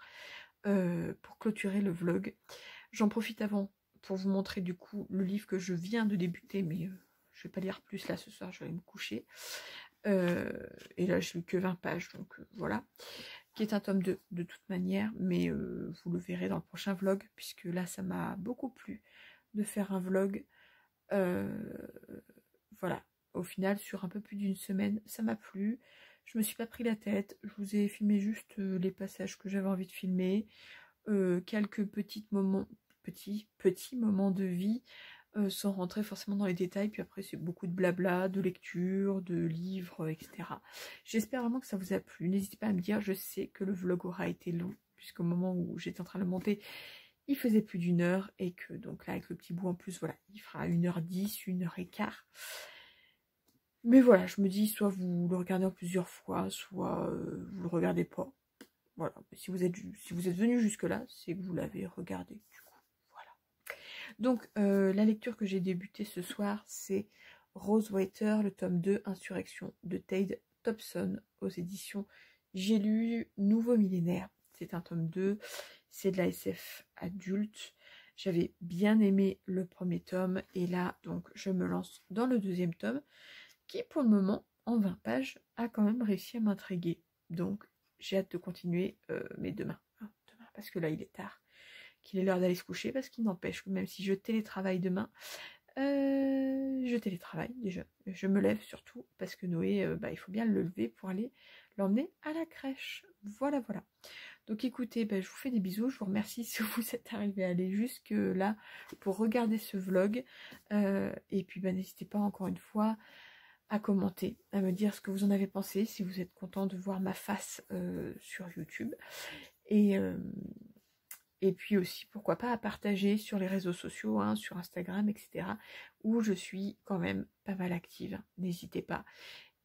pour clôturer le vlog. J'en profite avant pour vous montrer du coup le livre que je viens de débuter, mais je vais pas lire plus là ce soir, je vais aller me coucher. Et là je lis que 20 pages, donc voilà, qui est un tome 2 de toute manière, mais vous le verrez dans le prochain vlog, puisque là ça m'a beaucoup plu de faire un vlog. Voilà, au final sur un peu plus d'une semaine ça m'a plu, je me suis pas pris la tête, je vous ai filmé juste les passages que j'avais envie de filmer, quelques petits moments de vie, sans rentrer forcément dans les détails, puis après c'est beaucoup de blabla, de lecture, de livres, etc. J'espère vraiment que ça vous a plu, n'hésitez pas à me dire, je sais que le vlog aura été long, puisqu'au moment où j'étais en train de le monter, il faisait plus d'1 heure, et que donc là avec le petit bout en plus, voilà, il fera 1h10, 1h15. Mais voilà, je me dis, soit vous le regardez en plusieurs fois, soit vous le regardez pas. Voilà, si vous êtes venu jusque là, c'est que vous l'avez regardé. Donc, la lecture que j'ai débutée ce soir, c'est Rose Water, le tome 2, Insurrection, de Tade Thompson, aux éditions J'ai lu Nouveau Millénaire. C'est un tome 2, c'est de la SF adulte. J'avais bien aimé le premier tome, et là, donc, je me lance dans le 2e tome, qui pour le moment, en 20 pages, a quand même réussi à m'intriguer. Donc, j'ai hâte de continuer, mais demain. Hein, demain, parce que là, il est tard. Qu'il est l'heure d'aller se coucher, parce qu'il n'empêche que même si je télétravaille demain, je télétravaille déjà. Je me lève surtout, parce que Noé, il faut bien le lever pour aller l'emmener à la crèche. Voilà, voilà. Donc écoutez, je vous fais des bisous. Je vous remercie si vous êtes arrivé à aller jusque là pour regarder ce vlog. Et puis n'hésitez pas encore une fois à commenter, à me dire ce que vous en avez pensé, si vous êtes content de voir ma face sur YouTube. Et puis aussi, pourquoi pas, à partager sur les réseaux sociaux, hein, sur Instagram, etc. où je suis quand même pas mal active. N'hésitez pas.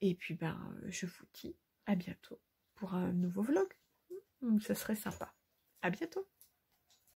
Et puis je vous dis à bientôt pour un nouveau vlog. Ça serait sympa. À bientôt.